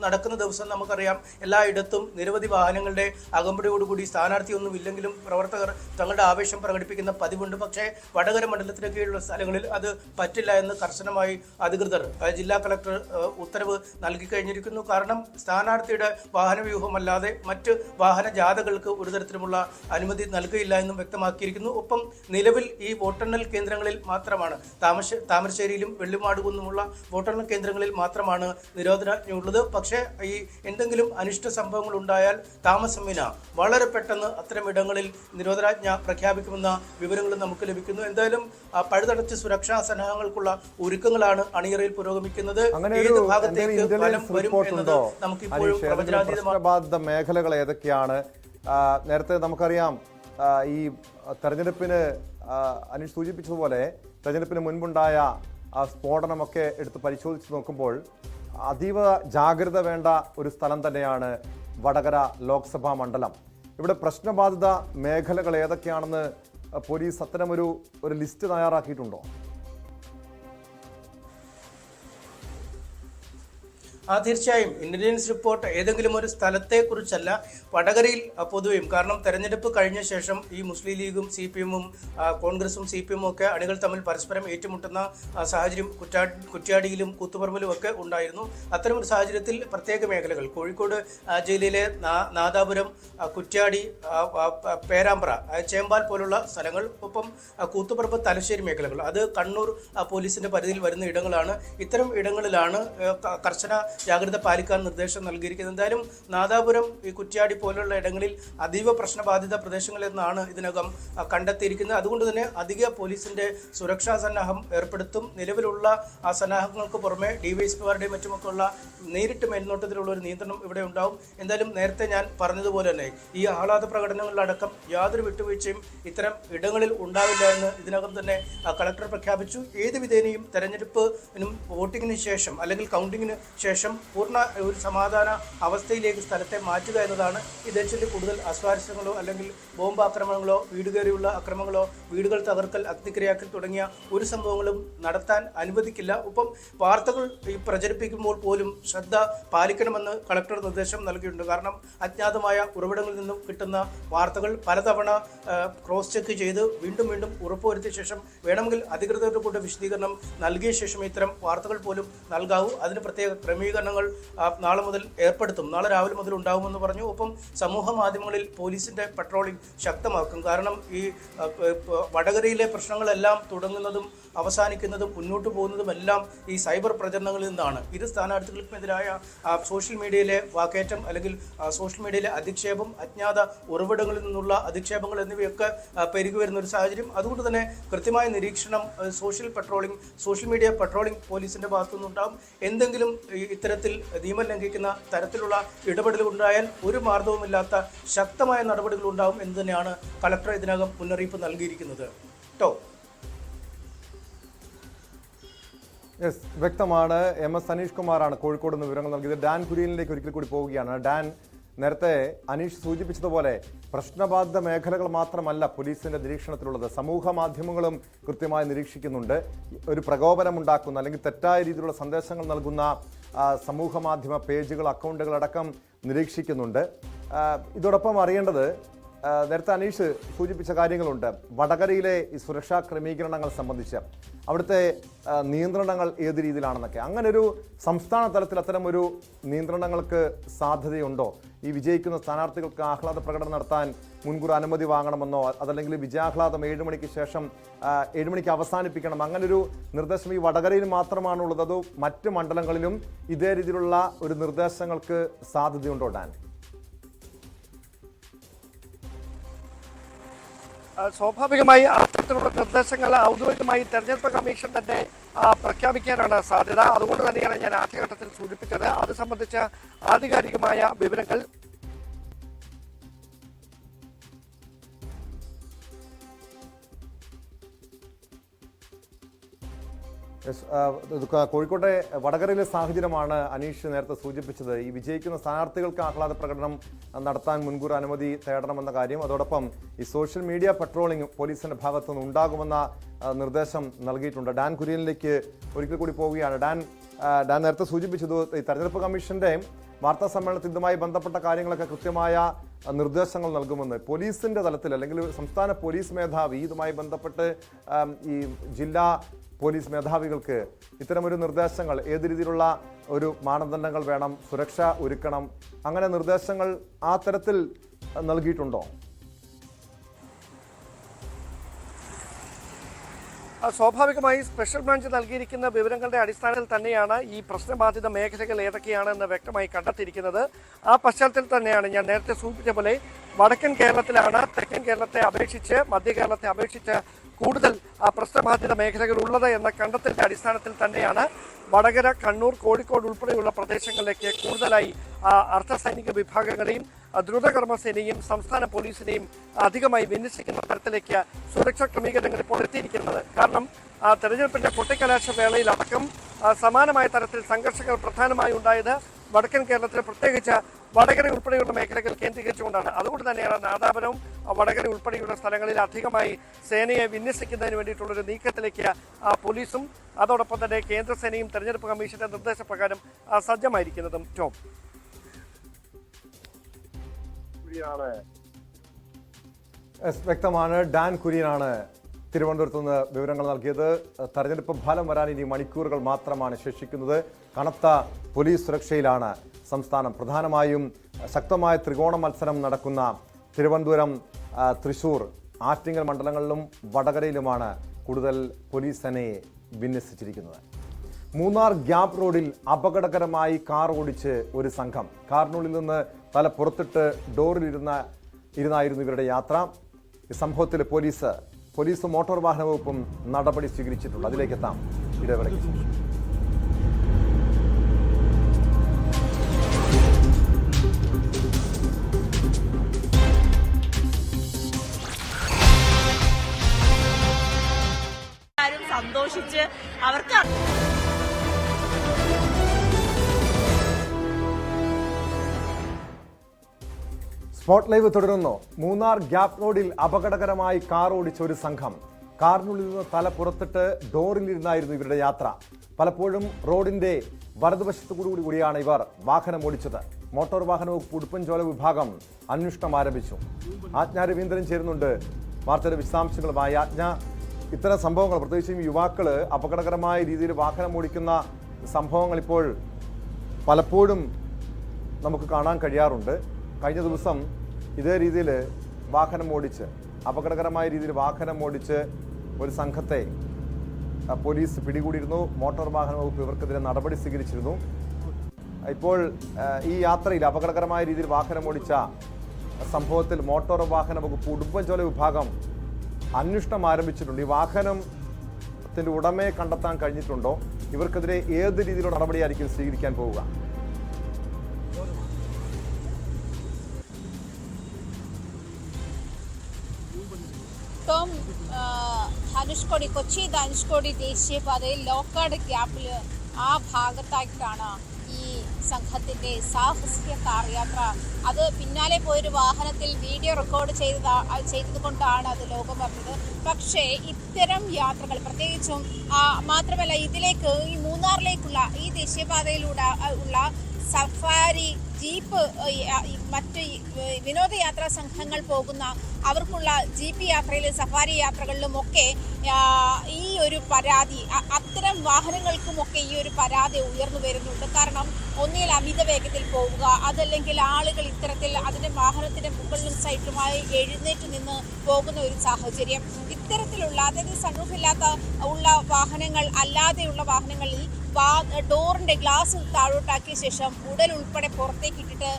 നടക്കുന്ന ദിവസം നമുക്കറിയാം എല്ലായിടത്തും നിരവധി വാഹനങ്ങളുടെ അകമ്പടിയോടുകൂടി സ്ഥാനാർത്ഥിയൊന്നും ഇല്ലെങ്കിലും പ്രവർത്തകർ തങ്ങളുടെ ആവേശം പ്രകടിപ്പിക്കുന്ന പതിവുണ്ട്. പക്ഷേ വടകര മണ്ഡലത്തിന് കീഴിലുള്ള സ്ഥലങ്ങളിൽ അത് പറ്റില്ല എന്ന് കർശനമായി അധികൃതർ, ജില്ലാ കളക്ടർ ഉത്തരവ് നൽകി കഴിഞ്ഞിരിക്കുന്നു. കാരണം സ്ഥാനാർത്ഥിയുടെ വാഹനവ്യൂഹമല്ലാതെ മറ്റ് വാഹന ജാഥകൾക്ക് ഒരു തരത്തിലുമുള്ള അനുമതി നൽകിയില്ല എന്നും വ്യക്തമാക്കിയിരിക്കുന്നു. ഒപ്പം നിലവിൽ ഈ വോട്ടെണ്ണൽ കേന്ദ്രങ്ങളിൽ മാത്രമാണ്, താമരശ്ശേരിയിലും വെള്ളിമാടുകുന്നുമുള്ള വോട്ടെണ്ണൽ കേന്ദ്രങ്ങളിൽ മാത്രമാണ് നിരോധനാജ്ഞയുള്ളത്. പക്ഷേ ഈ എന്തെങ്കിലും അനിഷ്ട സംഭവങ്ങൾ ഉണ്ടായാൽ താമസമിന വളരെ പെട്ടെന്ന് അത്തരം ഇടങ്ങളിൽ നിരോധനാജ്ഞ പ്രഖ്യാപിക്കുമെന്ന വിവരങ്ങളും നമുക്ക് ലഭിക്കുന്നു. എന്തായാലും പഴുതടച്ച സുരക്ഷാ സന്നാഹങ്ങൾക്കുള്ള ഒരുക്കങ്ങളാണ് അണിയറയിൽ പുരോഗമിക്കുന്നത്. ഏത് ഭാഗത്തേക്ക് ഫലം വരും എന്നത് നമുക്കിപ്പോഴും പ്രവചനാതീതമായ മേഖലകൾ ഏതൊക്കെയാണ്? നേരത്തെ നമുക്കറിയാം ഈ തെരഞ്ഞെടുപ്പിന് അനീഷ് സൂചിപ്പിച്ചതുപോലെ തെരഞ്ഞെടുപ്പിന് മുൻപുണ്ടായ സ്ഫോടനമൊക്കെ എടുത്ത് പരിശോധിച്ച് നോക്കുമ്പോൾ അതീവ ജാഗ്രത വേണ്ട ഒരു സ്ഥലം തന്നെയാണ് വടകര ലോക്സഭാ മണ്ഡലം. ഇവിടെ പ്രശ്നബാധിത മേഖലകൾ ഏതൊക്കെയാണെന്ന് പോലീസ് അത്തരമൊരു ലിസ്റ്റ് തയ്യാറാക്കിയിട്ടുണ്ടോ? തീർച്ചയായും ഇന്റലിജൻസ് റിപ്പോർട്ട് ഏതെങ്കിലും ഒരു സ്ഥലത്തെക്കുറിച്ചല്ല, വടകരയിൽ പൊതുവെയും. കാരണം തെരഞ്ഞെടുപ്പ് കഴിഞ്ഞ ശേഷം ഈ മുസ്ലിം ലീഗും CPM-ഉം കോൺഗ്രസും CPM-ഉം ഒക്കെ അണികൾ തമ്മിൽ പരസ്പരം ഏറ്റുമുട്ടുന്ന സാഹചര്യം കുറ്റ്യാടിയിലും കൂത്തുപറമ്പിലും ഒക്കെ ഉണ്ടായിരുന്നു. അത്തരമൊരു സാഹചര്യത്തിൽ പ്രത്യേക മേഖലകൾ കോഴിക്കോട് ജില്ലയിലെ നാദാപുരം, കുറ്റ്യാടി, പേരാമ്പ്ര, ചേമ്പാൽ പോലുള്ള സ്ഥലങ്ങൾ, ഒപ്പം കൂത്തുപറമ്പ്, തലശ്ശേരി മേഖലകൾ, അത് കണ്ണൂർ പോലീസിന്റെ പരിധിയിൽ വരുന്ന ഇടങ്ങളാണ്. ഇത്തരം ഇടങ്ങളിലാണ് കർശന ജാഗ്രത പാലിക്കാൻ നിർദ്ദേശം നൽകിയിരിക്കുന്നത്. എന്തായാലും നാദാപുരം, ഈ കുറ്റ്യാടി പോലുള്ള ഇടങ്ങളിൽ അതീവ പ്രശ്നബാധിത പ്രദേശങ്ങളെന്നാണ് ഇതിനകം കണ്ടെത്തിയിരിക്കുന്നത്. അതുകൊണ്ട് തന്നെ അധിക പോലീസിന്റെ സുരക്ഷാ സന്നാഹം ഏർപ്പെടുത്തും. നിലവിലുള്ള ആ സന്നാഹങ്ങൾക്ക് പുറമെ ഡിവൈഎസ്പിമാരുടെയും മറ്റുമൊക്കെ ഉള്ള നേരിട്ട് മേൽനോട്ടത്തിലുള്ള ഒരു നിയന്ത്രണം ഇവിടെ ഉണ്ടാവും. എന്തായാലും നേരത്തെ ഞാൻ പറഞ്ഞതുപോലെ തന്നെ ഈ ആഹ്ലാദ പ്രകടനങ്ങളിലടക്കം യാതൊരു വിട്ടുവീഴ്ചയും ഇത്തരം ഇടങ്ങളിൽ ഉണ്ടാവില്ല എന്ന് ഇതിനകം തന്നെ കളക്ടർ പ്രഖ്യാപിച്ചു. ഏത് വിധേനയും തെരഞ്ഞെടുപ്പിനും വോട്ടിങ്ങിന് ശേഷം അല്ലെങ്കിൽ കൗണ്ടിങ്ങിന് ശേഷം പൂർണ്ണ ഒരു സമാധാന അവസ്ഥയിലേക്ക് സ്ഥലത്തെ മാറ്റുക എന്നതാണ്. ഇതേച്ചൊല്ലി കൂടുതൽ അസ്വാരസ്യങ്ങളോ അല്ലെങ്കിൽ ബോംബ് ആക്രമണങ്ങളോ വീട് കയറിയുള്ള അക്രമങ്ങളോ വീടുകൾ തകർക്കൽ അഗ്നിക്കിരയാക്കൽ തുടങ്ങിയ ഒരു സംഭവങ്ങളും നടത്താൻ അനുവദിക്കില്ല. ഒപ്പം വാർത്തകൾ ഈ പ്രചരിപ്പിക്കുമ്പോൾ പോലും ശ്രദ്ധ പാലിക്കണമെന്ന് കളക്ടർ നിർദ്ദേശം നൽകിയിട്ടുണ്ട്. കാരണം അജ്ഞാതമായ ഉറവിടങ്ങളിൽ നിന്നും കിട്ടുന്ന വാർത്തകൾ പലതവണ ക്രോസ് ചെക്ക് ചെയ്ത് വീണ്ടും വീണ്ടും ഉറപ്പുവരുത്തിയ ശേഷം വേണമെങ്കിൽ അധികൃതരുടെ കൂടെ വിശദീകരണം നൽകിയ ശേഷം ഇത്തരം വാർത്തകൾ പോലും നൽകാവൂ. അതിന് പ്രത്യേക ക്രമീകരണങ്ങൾ നാളെ മുതൽ ഏർപ്പെടുത്തും. നാളെ രാവിലെ മുതൽ ഉണ്ടാകുമെന്ന് പറഞ്ഞു. ഒപ്പം സമൂഹ മാധ്യമങ്ങളിൽ പോലീസിന്റെ പട്രോളിംഗ് ശക്തമാക്കും. കാരണം ഈ വടകരയിലെ പ്രശ്നങ്ങളെല്ലാം തുടങ്ങുന്നതും അവസാനിക്കുന്നതും മുന്നോട്ട് പോകുന്നതുമെല്ലാം ഈ സൈബർ പ്രചരണങ്ങളിൽ നിന്നാണ്. ഇരു സ്ഥാനാർത്ഥികൾക്കുമെതിരായ സോഷ്യൽ മീഡിയയിലെ വാക്കേറ്റം അല്ലെങ്കിൽ സോഷ്യൽ മീഡിയയിലെ അധിക്ഷേപം, അജ്ഞാത ഉറവിടങ്ങളിൽ നിന്നുള്ള അധിക്ഷേപങ്ങൾ എന്നിവയൊക്കെ പെരുകി വരുന്ന ഒരു സാഹചര്യം. അതുകൊണ്ട് തന്നെ കൃത്യമായ നിരീക്ഷണം, സോഷ്യൽ മീഡിയ പട്രോളിംഗ് പോലീസിന്റെ ഭാഗത്തുനിന്നുണ്ടാകും. എന്തെങ്കിലും ഇത്തരത്തിൽ നിയമം ലംഘിക്കുന്ന തരത്തിലുള്ള ഇടപെടലുകൾ ഉണ്ടായാൽ ഒരു മാർദ്ദവുമില്ലാത്ത ശക്തമായ നടപടികൾ ഉണ്ടാകും എന്ന് തന്നെയാണ് കളക്ടർ ഇതിനകം മുന്നറിയിപ്പ് നൽകിയിരിക്കുന്നത്. യെസ്, വ്യക്തമാണ്. MS അനീഷ് കുമാറാണ് കോഴിക്കോട് നിന്ന് വിവരങ്ങൾ നൽകിയത്. ഡാൻ കുര്യനിലേക്ക് ഒരിക്കൽ കൂടി പോവുകയാണ്. ഡാൻ, നേരത്തെ അനീഷ് സൂചിപ്പിച്ചതുപോലെ പ്രശ്നബാധിത മേഖലകൾ മാത്രമല്ല പോലീസിന്റെ നിരീക്ഷണത്തിലുള്ളത്, സമൂഹ മാധ്യമങ്ങളും കൃത്യമായി നിരീക്ഷിക്കുന്നുണ്ട്. ഒരു പ്രകോപനമുണ്ടാക്കുന്ന അല്ലെങ്കിൽ തെറ്റായ രീതിയിലുള്ള സന്ദേശങ്ങൾ നൽകുന്ന സമൂഹ മാധ്യമ പേജുകൾ, അക്കൗണ്ടുകൾ അടക്കം നിരീക്ഷിക്കുന്നുണ്ട്. ഇതോടൊപ്പം അറിയേണ്ടത്, നേരത്തെ അനീഷ് സൂചിപ്പിച്ച കാര്യങ്ങളുണ്ട്. വടകരയിലെ ഈ സുരക്ഷാ ക്രമീകരണങ്ങൾ സംബന്ധിച്ച് അവിടുത്തെ നിയന്ത്രണങ്ങൾ ഏത് രീതിയിലാണെന്നൊക്കെ. അങ്ങനെ ഒരു സംസ്ഥാന തലത്തിൽ അത്തരം ഒരു നിയന്ത്രണങ്ങൾക്ക് സാധ്യതയുണ്ടോ? ഈ വിജയിക്കുന്ന സ്ഥാനാർത്ഥികൾക്ക് ആഹ്ലാദ പ്രകടനം നടത്താൻ മുൻകൂർ അനുമതി വാങ്ങണമെന്നോ, അതല്ലെങ്കിൽ വിജയാഹ്ലാദം 7 മണിക്ക് ശേഷം 7 മണിക്ക് അവസാനിപ്പിക്കണം, അങ്ങനൊരു നിർദ്ദേശം ഈ വടകരയിൽ മാത്രമാണുള്ളത്? അതോ മറ്റ് മണ്ഡലങ്ങളിലും ഇതേ രീതിയിലുള്ള ഒരു നിർദ്ദേശങ്ങൾക്ക് സാധ്യതയുണ്ടോ ഡാൻ? സ്വാഭാവികമായി അത്തരത്തിലുള്ള നിർദ്ദേശങ്ങൾ ഔദ്യോഗികമായി തെരഞ്ഞെടുപ്പ് കമ്മീഷൻ തന്നെ പ്രഖ്യാപിക്കാനാണ് സാധ്യത. അതുകൊണ്ട് തന്നെയാണ് ഞാൻ ആദ്യഘട്ടത്തിൽ സൂചിപ്പിച്ചത്. അത് സംബന്ധിച്ച ആധികാരികമായ വിവരങ്ങൾ കോഴിക്കോട്ടെ വടകരയിലെ സാഹചര്യമാണ് അനീഷ് നേരത്തെ സൂചിപ്പിച്ചത്. ഈ വിജയിക്കുന്ന സ്ഥാനാർത്ഥികൾക്ക് ആഹ്ലാദ പ്രകടനം നടത്താൻ മുൻകൂർ അനുമതി തേടണമെന്ന കാര്യം, അതോടൊപ്പം ഈ സോഷ്യൽ മീഡിയ പട്രോളിംഗ് പോലീസിന്റെ ഭാഗത്തുനിന്ന് ഉണ്ടാകുമെന്ന നിർദ്ദേശം നൽകിയിട്ടുണ്ട്. ഡാൻ കുര്യനിലേക്ക് ഒരിക്കൽ കൂടി പോവുകയാണ്. ഡാൻ നേരത്തെ സൂചിപ്പിച്ചത് ഈ തെരഞ്ഞെടുപ്പ് കമ്മീഷന്റെ വാർത്താ സമ്മേളനത്തിൽ ഇതുമായി ബന്ധപ്പെട്ട കാര്യങ്ങളൊക്കെ കൃത്യമായ നിർദ്ദേശങ്ങൾ നൽകുമെന്ന് പോലീസിന്റെ തലത്തിൽ, അല്ലെങ്കിൽ സംസ്ഥാന പോലീസ് മേധാവി ഇതുമായി ബന്ധപ്പെട്ട് ഈ ജില്ലാ പോലീസ് മേധാവികൾക്ക് ഇത്തരമൊരു നിർദ്ദേശങ്ങൾ, ഏത് രീതിയിലുള്ള ഒരു മാനദണ്ഡങ്ങൾ വേണം, സുരക്ഷ ഒരുക്കണം, അങ്ങനെ നിർദ്ദേശങ്ങൾ ആ തരത്തിൽ നൽകിയിട്ടുണ്ടോ? സ്വാഭാവികമായി സ്പെഷ്യൽ ബ്രാഞ്ച് നൽകിയിരിക്കുന്ന വിവരങ്ങളുടെ അടിസ്ഥാനത്തിൽ തന്നെയാണ് ഈ പ്രശ്നബാധിത മേഖലകൾ ഏതൊക്കെയാണെന്ന് വ്യക്തമായി കണ്ടെത്തിയിരിക്കുന്നത്. ആ പശ്ചാത്തലത്തിൽ തന്നെയാണ് ഞാൻ നേരത്തെ സൂചിപ്പിച്ച പോലെ വടക്കൻ കേരളത്തിലാണ് തെക്കൻ കേരളത്തെ അപേക്ഷിച്ച്, മധ്യ കേരളത്തെ അപേക്ഷിച്ച് കൂടുതൽ പ്രശ്നബാധിത മേഖലകൾ ഉള്ളത് എന്ന കണ്ടെത്തലിന്റെ അടിസ്ഥാനത്തിൽ തന്നെയാണ് വടകര, കണ്ണൂർ, കോഴിക്കോട് ഉൾപ്പെടെയുള്ള പ്രദേശങ്ങളിലേക്ക് കൂടുതലായി അർദ്ധസൈനിക വിഭാഗങ്ങളെയും ദ്രുതകർമ്മസേനയും സംസ്ഥാന പോലീസിനെയും അധികമായി വിന്യസിക്കുന്ന തരത്തിലേക്ക് സുരക്ഷാ ക്രമീകരണങ്ങൾ ഇപ്പോൾ എത്തിയിരിക്കുന്നത്. കാരണം തെരഞ്ഞെടുപ്പിന്റെ കൊട്ടിക്കലാശ വേളയിലടക്കം സമാനമായ തരത്തിൽ സംഘർഷങ്ങൾ പ്രധാനമായി ഉണ്ടായത് വടക്കൻ കേരളത്തിൽ, പ്രത്യേകിച്ച് വടകര ഉൾപ്പെടെയുള്ള മേഖലകൾ കേന്ദ്രീകരിച്ചുകൊണ്ടാണ്. അതുകൊണ്ട് തന്നെയാണ് നാദാപുരവും വടകര ഉൾപ്പെടെയുള്ള സ്ഥലങ്ങളിൽ അധികമായി സേനയെ വിന്യസിക്കുന്നതിന് വേണ്ടിയിട്ടുള്ളൊരു നീക്കത്തിലേക്ക് പോലീസും അതോടൊപ്പം തന്നെ കേന്ദ്രസേനയും തെരഞ്ഞെടുപ്പ് കമ്മീഷന്റെ നിർദ്ദേശപ്രകാരം സജ്ജമായിരിക്കുന്നതും. ടോം, വ്യക്തമാണ്. ഡാൻ കുര്യനാണ് തിരുവനന്തപുരത്ത് നിന്ന് വിവരങ്ങൾ നൽകിയത്. തെരഞ്ഞെടുപ്പ് ഫലം വരാൻ ഇനി മണിക്കൂറുകൾ മാത്രമാണ് ശേഷിക്കുന്നത്. കനത്ത പോലീസ് സുരക്ഷയിലാണ് സംസ്ഥാനം. പ്രധാനമായും ശക്തമായ ത്രികോണ മത്സരം നടക്കുന്ന തിരുവനന്തപുരം, തൃശൂർ, ആറ്റിങ്ങൽ മണ്ഡലങ്ങളിലും വടകരയിലുമാണ് കൂടുതൽ പോലീസ് സേനയെ വിന്യസിച്ചിരിക്കുന്നത്. മൂന്നാർ ഗ്യാപ് റോഡിൽ അപകടകരമായി കാർ ഓടിച്ച് ഒരു സംഘം. കാറിനുള്ളിൽ നിന്ന് തല പുറത്തിട്ട് ഇരുന്നായിരുന്നു ഇവരുടെ യാത്ര. ഈ സംഭവത്തിൽ പോലീസും മോട്ടോർ വാഹന വകുപ്പും നടപടി സ്വീകരിച്ചിട്ടുണ്ട്. അതിലേക്ക് എത്താം ഇടവേളയ്ക്ക് ശേഷം. സന്തോഷിച്ച് അവർക്ക് സ്പോട്ട് ലൈവ് തുടരുന്നു. മൂന്നാർ ഗ്യാപ് റോഡിൽ അപകടകരമായി കാർ ഓടിച്ച ഒരു സംഘം. കാറിനുള്ളിൽ നിന്ന് തല പുറത്തിട്ട് ഡോറിലിരുന്നായിരുന്നു ഇവരുടെ യാത്ര. പലപ്പോഴും റോഡിന്റെ വലതുവശത്തു കൂടിയാണ് ഇവർ വാഹനം ഓടിച്ചത്. മോട്ടോർ വാഹന വകുപ്പ് ഉടുമ്പൻചോല വിഭാഗം അന്വേഷണം ആരംഭിച്ചു. ആജ്ഞ രവീന്ദ്രൻ ചേരുന്നുണ്ട് വാർത്തയുടെ വിശദാംശങ്ങളുമായി. ആജ്ഞ, ഇത്തരം സംഭവങ്ങൾ, പ്രത്യേകിച്ചും യുവാക്കള് അപകടകരമായ രീതിയിൽ വാഹനം ഓടിക്കുന്ന സംഭവങ്ങൾ ഇപ്പോൾ പലപ്പോഴും നമുക്ക് കാണാൻ കഴിയാറുണ്ട്. കഴിഞ്ഞ ദിവസം ഇതേ രീതിയിൽ അപകടകരമായ രീതിയിൽ വാഹനം ഓടിച്ച് ഒരു സംഘത്തെ പോലീസ് പിടികൂടിയിരുന്നു. മോട്ടോർ വാഹന വകുപ്പ് ഇവർക്കെതിരെ നടപടി സ്വീകരിച്ചിരുന്നു. ഇപ്പോൾ ഈ യാത്രയിൽ അപകടകരമായ രീതിയിൽ വാഹനം ഓടിച്ച സംഭവത്തിൽ മോട്ടോർ വാഹന വകുപ്പ് ഉടുമ്പൻചോല വിഭാഗം അന്വേഷണം ആരംഭിച്ചിട്ടുണ്ട്. ഈ വാഹനത്തിന്റെ ഉടമയെ കണ്ടെത്താൻ കഴിഞ്ഞിട്ടുണ്ടോ? ഇവർക്കെതിരെ ഏത് രീതിയിലുള്ള നടപടിയായിരിക്കും സ്വീകരിക്കാൻ പോവുക? ടോം, കൊച്ചി ധനുഷ്കോടി ദേശീയപാതയിൽ ലോക്കാട് ഗ്യാപ്പിൽ ആ ഭാഗത്തായിട്ടാണ് ഈ സംഘത്തിന്റെ സാഹസിക കാർ യാത്ര. അത് പിന്നാലെ പോയൊരു വാഹനത്തിൽ വീഡിയോ റെക്കോർഡ് ചെയ്തതുകൊണ്ടാണ് അത് ലോകം പറഞ്ഞത്. പക്ഷേ ഇത്തരം യാത്രകൾ, പ്രത്യേകിച്ചും മാത്രമല്ല ഇതിലേക്ക് ഈ മൂന്നാറിലേക്കുള്ള ഈ ദേശീയപാതയിലൂടെ ഉള്ള സഫാരി, ജീപ്പ്, മറ്റ് വിനോദയാത്രാ സംഘങ്ങൾ പോകുന്ന അവർക്കുള്ള ജീപ്പ് യാത്രയിലും സഫാരി യാത്രകളിലുമൊക്കെ ഈ ഒരു പരാതി, അത്തരം വാഹനങ്ങൾക്കുമൊക്കെ ഈ ഒരു പരാതി ഉയർന്നു വരുന്നുണ്ട്. കാരണം ഒന്നിൽ അമിത വേഗത്തിൽ പോവുക, അതല്ലെങ്കിൽ ആളുകൾ ഇത്തരത്തിൽ അതിന്റെ വാഹനത്തിന്റെ മുകളിലും സൈഡിലുമായി എഴുന്നേറ്റ് നിന്ന് പോകുന്ന ഒരു സാഹചര്യം. ഇത്തരത്തിലുള്ള, അതായത് സൺറൂഫില്ലാത്ത ഉള്ള വാഹനങ്ങൾ, അല്ലാതെയുള്ള വാഹനങ്ങളിൽ ഡോറിന്റെ ഗ്ലാസ് താഴോട്ടാക്കിയ ശേഷം ഉടൽ ഉൾപ്പെടെ പുറത്തേക്ക് ഇട്ടിട്ട്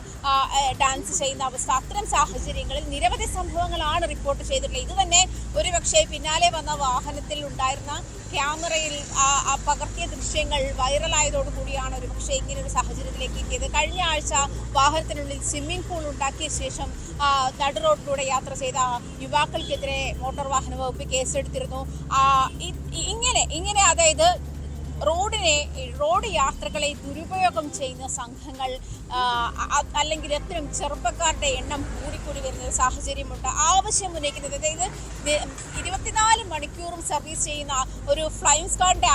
ഡാൻസ് ചെയ്യുന്ന അവസ്ഥ, അത്തരം സാഹചര്യങ്ങളിൽ നിരവധി സംഭവങ്ങളാണ് റിപ്പോർട്ട് ചെയ്തിട്ടുള്ളത്. ഇത് തന്നെ ഒരുപക്ഷെ പിന്നാലെ വന്ന വാഹനത്തിൽ ഉണ്ടായിരുന്ന ക്യാമറയിൽ പകർത്തിയ ദൃശ്യങ്ങൾ വൈറലായതോടുകൂടിയാണ് ഒരുപക്ഷെ ഇങ്ങനൊരു സാഹചര്യത്തിലേക്ക് എത്തിയത്. കഴിഞ്ഞ ആഴ്ച വാഹനത്തിനുള്ളിൽ സ്വിമ്മിംഗ് പൂൾ ഉണ്ടാക്കിയ ശേഷം നടു റോഡിലൂടെ യാത്ര ചെയ്ത യുവാക്കൾക്കെതിരെ മോട്ടോർ വാഹന വകുപ്പ് കേസെടുത്തിരുന്നു. ഇങ്ങനെ അതായത് റോഡ് യാത്രകളെ ദുരുപയോഗം ചെയ്യുന്ന സംഘങ്ങൾ, അല്ലെങ്കിൽ അത്തരം ചെറുപ്പക്കാരുടെ എണ്ണം കൂടിക്കൂടി വരുന്ന സാഹചര്യമുണ്ട്. ആവശ്യം ഉന്നയിക്കുന്നത്, അതായത് 24 മണിക്കൂറും സർവീസ് ചെയ്യുന്ന ഒരു ഫ്ലൈയിങ് സ്ക്വാഡിന്റെ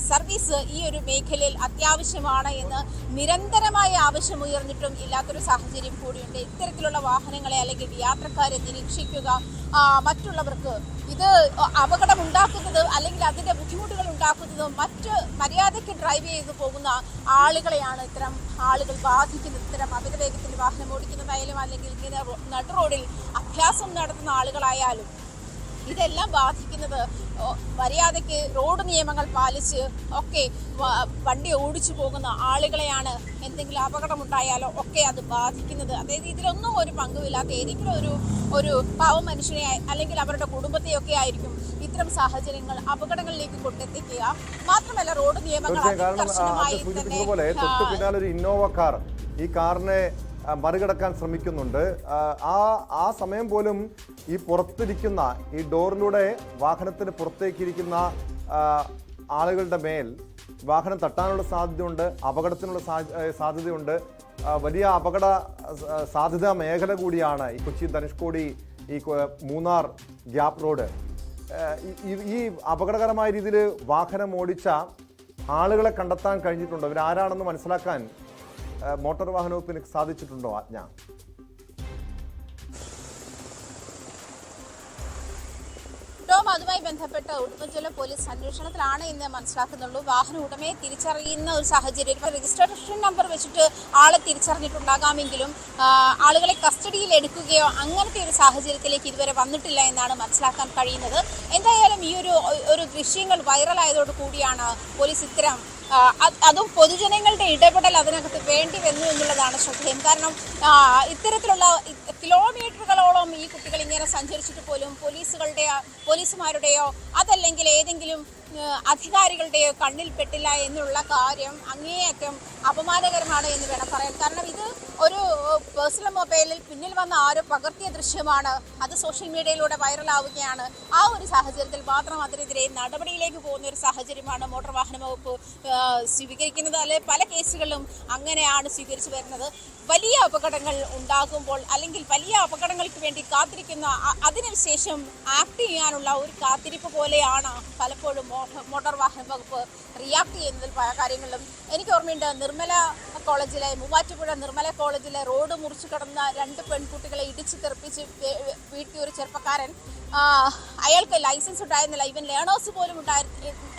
സർവീസ് ഈ ഒരു മേഖലയിൽ അത്യാവശ്യമാണ് എന്ന് നിരന്തരമായ ആവശ്യം ഉയർന്നിട്ടും ഇല്ലാത്തൊരു സാഹചര്യം കൂടിയുണ്ട്. ഇത്തരത്തിലുള്ള വാഹനങ്ങളെ അല്ലെങ്കിൽ യാത്രക്കാരെ നിരീക്ഷിക്കുക, മറ്റുള്ളവർക്ക് ഇത് അപകടമുണ്ടാക്കുന്നത് അല്ലെങ്കിൽ അതിന്റെ ബുദ്ധിമുട്ടുകൾ ഉണ്ടാക്കുന്നതും മറ്റ് മര്യാദയ്ക്ക് ഡ്രൈവ് ചെയ്ത് പോകുന്ന ആളുകളെയാണ് ഇത്തരം ആളുകൾ ബാധിക്കുന്നത്. ഇത്തരം അമിത വേഗത്തിൽ വാഹനം ഓടിക്കുന്നതായാലും അല്ലെങ്കിൽ ഇങ്ങനെ നടു റോഡിൽ അഭ്യാസം നടത്തുന്ന ആളുകളായാലും ഇതെല്ലാം ബാധിക്കുന്നത് മര്യാദയ്ക്ക് റോഡ് നിയമങ്ങൾ പാലിച്ച് ഒക്കെ വണ്ടി ഓടിച്ചു പോകുന്ന ആളുകളെയാണ്. എന്തെങ്കിലും അപകടമുണ്ടായാലോ ഒക്കെ അത് ബാധിക്കുന്നത്. അതായത് ഇതിലൊന്നും ഒരു പങ്കുമില്ലാത്ത ഏതെങ്കിലും ഒരു പാവ മനുഷ്യനെ അല്ലെങ്കിൽ അവരുടെ കുടുംബത്തെയൊക്കെ ആയിരിക്കും ഇത്തരം സാഹചര്യങ്ങൾ അപകടങ്ങളിലേക്ക് കൊണ്ടെത്തിക്കുക. മാത്രമല്ല റോഡ് നിയമങ്ങൾ കർശനമായി തന്നെ. തൊട്ടു പിന്നാലെ ഒരു ഇന്നോവ കാർ ഈ കാറിനെ മറികടക്കാൻ ശ്രമിക്കുന്നുണ്ട്. ആ സമയം പോലും ഈ പുറത്തിരിക്കുന്ന, ഈ ഡോറിലൂടെ വാഹനത്തിന് പുറത്തേക്കിരിക്കുന്ന ആളുകളുടെ മേൽ വാഹനം തട്ടാനുള്ള സാധ്യതയുണ്ട്, അപകടത്തിനുള്ള സാധ്യതയുണ്ട്. വലിയ അപകട സാധ്യതാ മേഖല കൂടിയാണ് ഈ കൊച്ചി ധനുഷ്കോടി, ഈ മൂന്നാർ ഗ്യാപ് റോഡ്. ഈ അപകടകരമായ രീതിയിൽ വാഹനം ഓടിച്ച ആളുകളെ കണ്ടെത്താൻ കഴിഞ്ഞിട്ടുണ്ടോ? ഇവരാരാണെന്ന് മനസ്സിലാക്കാൻ മോട്ടോർ വാഹന വകുപ്പിന് സാധിച്ചിട്ടുണ്ടോ? ആജ്ഞ, ടോം, അതുമായി ബന്ധപ്പെട്ട് ഉടുമ്പൻചോല പോലീസ് അന്വേഷണത്തിലാണ് എന്ന് മനസ്സിലാക്കുന്നുള്ളൂ. വാഹന ഉടമയെ തിരിച്ചറിയുന്ന ഒരു സാഹചര്യം, രജിസ്ട്രേഷൻ നമ്പർ വെച്ചിട്ട് ആളെ തിരിച്ചറിഞ്ഞിട്ടുണ്ടാകാമെങ്കിലും ആളുകളെ കസ്റ്റഡിയിൽ എടുക്കുകയോ അങ്ങനത്തെ ഒരു സാഹചര്യത്തിലേക്ക് ഇതുവരെ വന്നിട്ടില്ല എന്നാണ് മനസ്സിലാക്കാൻ കഴിയുന്നത്. എന്തായാലും ഈ ഒരു ദൃശ്യങ്ങൾ വൈറലായതോടു കൂടിയാണ് പോലീസ് ഇത്തരം അതും പൊതുജനങ്ങളുടെ ഇടപെടൽ അതിനകത്ത് വേണ്ടി വന്നു എന്നുള്ളതാണ് ശ്രദ്ധേയം. കാരണം ഇത്തരത്തിലുള്ള കിലോമീറ്ററുകളോളം ഈ കുട്ടികൾ ഇങ്ങനെ സഞ്ചരിച്ചിട്ട് പോലും പോലീസുമാരുടെയോ അതല്ലെങ്കിൽ ഏതെങ്കിലും അധികാരികളുടെയോ കണ്ണിൽപ്പെട്ടില്ല എന്നുള്ള കാര്യം അങ്ങേയറ്റം അപമാനകരമാണ് എന്ന് വേണം പറയാൻ. കാരണം ഇത് ഒരു പേഴ്സണൽ മൊബൈലിൽ പിന്നിൽ വന്ന ആരോ പകർത്തിയ ദൃശ്യമാണ്, അത് സോഷ്യൽ മീഡിയയിലൂടെ വൈറലാവുകയാണ്. ആ ഒരു സാഹചര്യത്തിൽ മാത്രം അതിനെതിരെ നടപടിയിലേക്ക് പോകുന്ന ഒരു സാഹചര്യമാണ് മോട്ടോർ വാഹന വകുപ്പ് സ്വീകരിക്കുന്നത്. അല്ലെ പല കേസുകളിലും അങ്ങനെയാണ് സ്വീകരിച്ചു വരുന്നത്. വലിയ അപകടങ്ങൾ ഉണ്ടാകുമ്പോൾ അല്ലെങ്കിൽ വലിയ അപകടങ്ങൾക്ക് വേണ്ടി കാത്തിരിക്കുന്ന അതിനുശേഷം ആക്ട് ചെയ്യാനുള്ള ഒരു കാത്തിരിപ്പ് പോലെയാണ് പലപ്പോഴും മോട്ടോർ വാഹന വകുപ്പ് റിയാക്ട് ചെയ്യുന്നതിൽ പല കാര്യങ്ങളിലും. എനിക്ക് ഓർമ്മയുണ്ട്, മൂവാറ്റുപുഴ നിർമ്മല കോളേജിലെ റോഡ് മുറിച്ചു കടന്ന 2 പെൺകുട്ടികളെ ഇടിച്ചു തെറിപ്പിച്ച് വീട്ടിൽ ഒരു ചെറുപ്പക്കാരൻ, അയാൾക്ക് ലൈസൻസ് ഉണ്ടായിരുന്നില്ല, ഈവൻ ലേണേഴ്സ് പോലും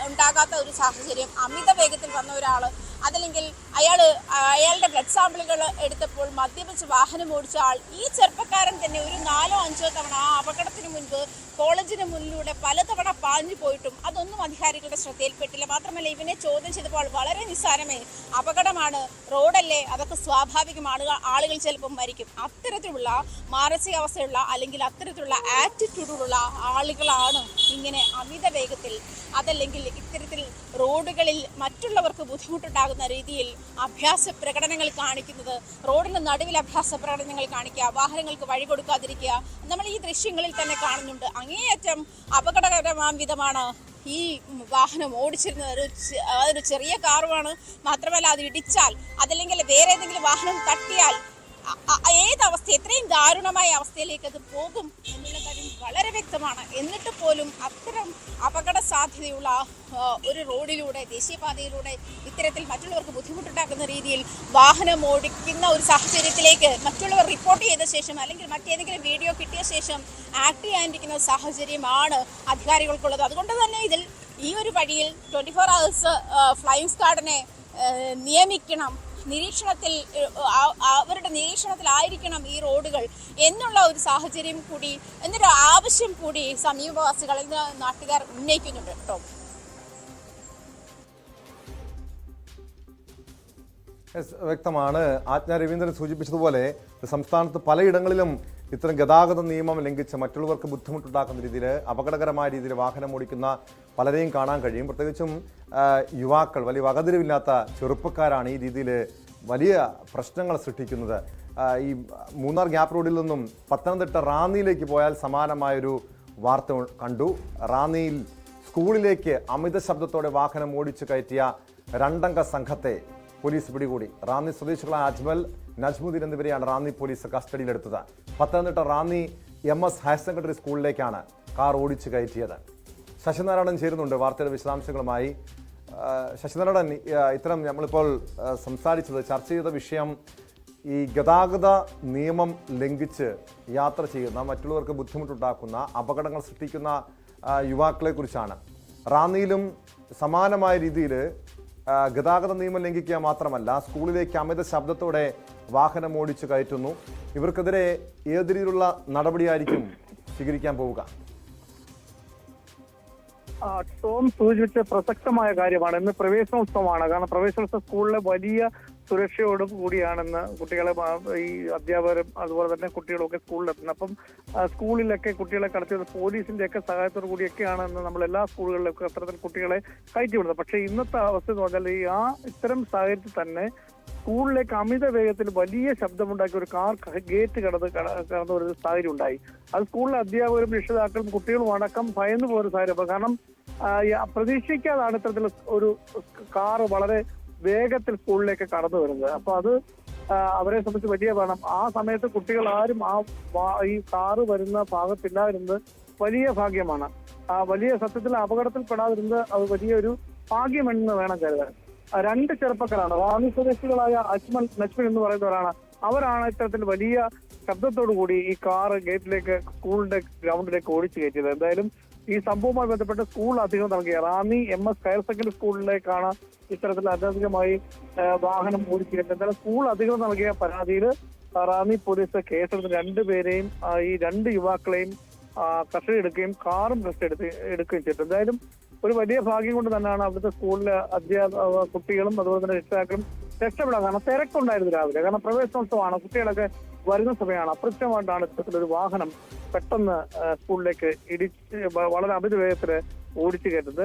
ഉണ്ടാകാത്ത ഒരു സാഹചര്യം, അമിത വേഗത്തിൽ വന്ന ഒരാൾ, അതല്ലെങ്കിൽ അയാളുടെ ബ്ലഡ് സാമ്പിളുകൾ എടുത്തപ്പോൾ മദ്യപിച്ച് വാഹനം ഓടിച്ച ആൾ, ഈ ചെറുപ്പക്കാരൻ തന്നെ ഒരു 4-5 തവണ ആ അപകടത്തിന് മുൻപ് കോളേജിന് മുന്നിലൂടെ പലതവണ പാഞ്ഞു പോയിട്ടും അതൊന്നും അധികാരികളുടെ ശ്രദ്ധയിൽപ്പെട്ടില്ല. മാത്രമല്ല ഇവനെ ചോദ്യം ചെയ്തപ്പോൾ വളരെ നിസ്സാരമേ, അപകടമാണ്, റോഡല്ലേ, അതൊക്കെ സ്വാഭാവികമാണ്, ആളുകൾ ചിലപ്പം മരിക്കും. അത്തരത്തിലുള്ള മാനസികാവസ്ഥയുള്ള അല്ലെങ്കിൽ അത്തരത്തിലുള്ള ആറ്റിറ്റ്യൂഡുള്ള ആളുകളാണ് ഇങ്ങനെ അമിത വേഗത്തിൽ അതല്ലെങ്കിൽ ഇത്തരത്തിൽ റോഡുകളിൽ മറ്റുള്ളവർക്ക് ബുദ്ധിമുട്ടുണ്ടാകുന്ന രീതിയിൽ അഭ്യാസ പ്രകടനങ്ങൾ കാണിക്കുന്നത്. റോഡിന് നടുവിൽ അഭ്യാസ പ്രകടനങ്ങൾ കാണിക്കുക, വാഹനങ്ങൾക്ക് വഴി കൊടുക്കാതിരിക്കുക, നമ്മൾ ഈ ദൃശ്യങ്ങളിൽ തന്നെ കാണുന്നുണ്ട്. അങ്ങേയറ്റം അപകടകരമാം വിധമാണ് ഈ വാഹനം ഓടിച്ചിരുന്നത്. അതൊരു ചെറിയ കാറുമാണ്, മാത്രമല്ല അത് ഇടിച്ചാൽ അതല്ലെങ്കിൽ വേറെ ഏതെങ്കിലും വാഹനം തട്ടിയാൽ ഏതവസ്ഥ, എത്രയും ദാരുണമായ അവസ്ഥയിലേക്ക് അത് പോകും എന്നുള്ള കാര്യം വളരെ വ്യക്തമാണ്. എന്നിട്ട് പോലും അത്തരം അപകട സാധ്യതയുള്ള ഒരു റോഡിലൂടെ, ദേശീയപാതയിലൂടെ ഇത്തരത്തിൽ മറ്റുള്ളവർക്ക് ബുദ്ധിമുട്ടുണ്ടാക്കുന്ന രീതിയിൽ വാഹനം ഓടിക്കുന്ന ഒരു സാഹചര്യത്തിലേക്ക് മറ്റുള്ളവർ റിപ്പോർട്ട് ചെയ്ത ശേഷം അല്ലെങ്കിൽ മറ്റേതെങ്കിലും വീഡിയോ കിട്ടിയ ശേഷം ആക്ട് ചെയ്യാനിരിക്കുന്ന സാഹചര്യമാണ് അധികാരികൾക്കുള്ളത്. അതുകൊണ്ട് തന്നെ ഈ ഒരു വഴിയിൽ 24 hours ഫ്ലൈയിങ് സ്ക്വാഡിനെ നിയമിക്കണം, അവരുടെ നിരീക്ഷണത്തിലായിരിക്കണം ഈ റോഡുകൾ എന്നുള്ള ഒരു സാഹചര്യം കൂടി, എന്നൊരു ആവശ്യം കൂടി സമീപവാസികളിൽ നിന്ന് നാട്ടുകാർ ഉന്നയിക്കുന്നുണ്ട് കേട്ടോ. വ്യക്തമാണ്. ആജ്ഞ രവീന്ദ്രൻ സൂചിപ്പിച്ചതുപോലെ സംസ്ഥാനത്ത് പലയിടങ്ങളിലും ഇത്തരം ഗതാഗത നിയമം ലംഘിച്ച് മറ്റുള്ളവർക്ക് ബുദ്ധിമുട്ടുണ്ടാക്കുന്ന രീതിയിൽ, അപകടകരമായ രീതിയിൽ വാഹനം ഓടിക്കുന്ന പലരെയും കാണാൻ കഴിയും. പ്രത്യേകിച്ചും യുവാക്കൾ, വലിയ വകതിരിവില്ലാത്ത ചെറുപ്പക്കാരാണ് ഈ രീതിയിൽ വലിയ പ്രശ്നങ്ങൾ സൃഷ്ടിക്കുന്നത്. ഈ മൂന്നാർ ഗ്യാപ്പ് റോഡിൽ നിന്നും പത്തനംതിട്ട റാന്നിയിലേക്ക് പോയാൽ സമാനമായൊരു വാർത്ത കണ്ടു. റാന്നിയിൽ സ്കൂളിലേക്ക് അമിത ശബ്ദത്തോടെ വാഹനം ഓടിച്ചു കയറ്റിയ 2 അംഗ സംഘത്തെ പോലീസ് പിടികൂടി. റാന്നി സ്വദേശികളായ അജ്മൽ, നജ്മുദ്ദീൻ എന്നിവരെയാണ് റാന്നി പോലീസ് കസ്റ്റഡിയിലെടുത്തത്. Pathanamthitta Ranni MS higher secondary സ്കൂളിലേക്കാണ് കാർ ഓടിച്ചു കയറ്റിയത്. ശശിനാരായണൻ ചേരുന്നുണ്ട് വാർത്തയുടെ വിശദാംശങ്ങളുമായി. ശശിനാരായണൻ, ഇത്തരം നമ്മളിപ്പോൾ സംസാരിച്ചത്, ചർച്ച ചെയ്ത വിഷയം ഈ ഗതാഗത നിയമം ലംഘിച്ച് യാത്ര ചെയ്യുന്ന, മറ്റുള്ളവർക്ക് ബുദ്ധിമുട്ടുണ്ടാക്കുന്ന, അപകടങ്ങൾ സൃഷ്ടിക്കുന്ന യുവാക്കളെ കുറിച്ചാണ്. റാന്നിയിലും സമാനമായ രീതിയിൽ ഗതാഗത നിയമം ലംഘിക്കുക മാത്രമല്ല, സ്കൂളിലേക്ക് അമിത ശബ്ദത്തോടെ വാഹനം ഓടിച്ചു കയറ്റുന്നു. ഇവർക്കെതിരെ ഏത് രീതിയിലുള്ള നടപടിയായിരിക്കും സ്വീകരിക്കാൻ പോവുക? ടോം സൂചിപ്പിച്ച പ്രസക്തമായ കാര്യമാണ്. ഇന്ന് പ്രവേശനോത്സവമാണ്. കാരണം പ്രവേശനോത്സവം സ്കൂളിലെ വലിയ സുരക്ഷയോടും കൂടിയാണെന്ന് കുട്ടികളെ ഈ അധ്യാപകരും അതുപോലെ തന്നെ കുട്ടികളൊക്കെ സ്കൂളിലെത്തുന്നത്. അപ്പം സ്കൂളിലൊക്കെ കുട്ടികളെ കടത്തിയത് പോലീസിന്റെ ഒക്കെ സഹായത്തോടു കൂടിയൊക്കെയാണെന്ന് നമ്മൾ എല്ലാ സ്കൂളുകളിലൊക്കെ അത്തരത്തിൽ കുട്ടികളെ കയറ്റിവിടുന്നത്. പക്ഷേ ഇന്നത്തെ അവസ്ഥ എന്ന് പറഞ്ഞാൽ ഇത്തരം സാഹചര്യത്തിൽ തന്നെ സ്കൂളിലേക്ക് അമിത വേഗത്തിൽ വലിയ ശബ്ദമുണ്ടാക്കി ഒരു കാർ ഗേറ്റ് കടന്ന ഒരു സാഹചര്യം ഉണ്ടായി. അത് സ്കൂളിലെ അധ്യാപകരും രക്ഷിതാക്കളും കുട്ടികളും അടക്കം ഭയന്നു പോയൊരു സാഹചര്യം. കാരണം പ്രതീക്ഷിക്കാതാണ് ഇത്തരത്തിൽ ഒരു കാർ വളരെ വേഗത്തിൽ സ്കൂളിലേക്ക് കടന്നു വരുന്നത്. അപ്പൊ അത് അവരെ സംബന്ധിച്ച് വലിയ വേണം. ആ സമയത്ത് കുട്ടികൾ ആരും ഈ കാറ് വരുന്ന ഭാഗത്തില്ലാതിരുന്നത് വലിയ ഭാഗ്യമാണ്. ആ വലിയ സത്യത്തിൽ അപകടത്തിൽപ്പെടാതിരുന്നത് അത് വലിയൊരു ഭാഗ്യമെന്ന് വേണം കരുതാൻ. 2 ചെറുപ്പക്കാരാണ്, റാന്നി സ്വദേശികളായ അജ്മൽ, നജ്മുദ്ദീൻ എന്ന് പറയുന്നവരാണ്. അവരാണ് ഇത്തരത്തിൽ വലിയ ശബ്ദത്തോടു കൂടി ഈ കാറ് ഗേറ്റിലേക്ക്, സ്കൂളിന്റെ ഗ്രൗണ്ടിലേക്ക് ഓടിച്ചു കയറ്റിയത്. എന്തായാലും ഈ സംഭവവുമായി ബന്ധപ്പെട്ട് സ്കൂൾ അധികൃതർ നൽകിയ റാന്നി MS ഹയർ സെക്കൻഡറി സ്കൂളിലേക്കാണ് ഇത്തരത്തിൽ അനധികൃതമായി വാഹനം ഓടിച്ചിരുന്നത്. എന്തായാലും സ്കൂൾ അധികൃതർ നൽകിയ പരാതിയിൽ റാന്നി പോലീസ് കേസെടുത്ത് രണ്ടുപേരെയും ഈ 2 യുവാക്കളെയും കസ്റ്റഡി എടുക്കുകയും കാറും കസ്റ്റഡി എടുക്കുകയും ചെയ്തു. എന്തായാലും ഒരു വലിയ ഭാഗ്യം കൊണ്ട് തന്നെയാണ് അവിടുത്തെ സ്കൂളിലെ കുട്ടികളും അതുപോലെ തന്നെ രക്ഷിതാക്കളും രക്ഷപ്പെടാൻ. കാരണം തിരക്കുണ്ടായിരുന്നു രാവിലെ, കാരണം പ്രവേശനോത്സവമാണ്, കുട്ടികളൊക്കെ വരുന്ന സമയമാണ്. അപ്രത്യമായിട്ടാണ് ഇത്തരത്തിലൊരു വാഹനം പെട്ടെന്ന് സ്കൂളിലേക്ക് ഇടിച്ച് വളരെ അമിത വേഗത്തിൽ ഓടിച്ചു കയറ്റുന്നത്.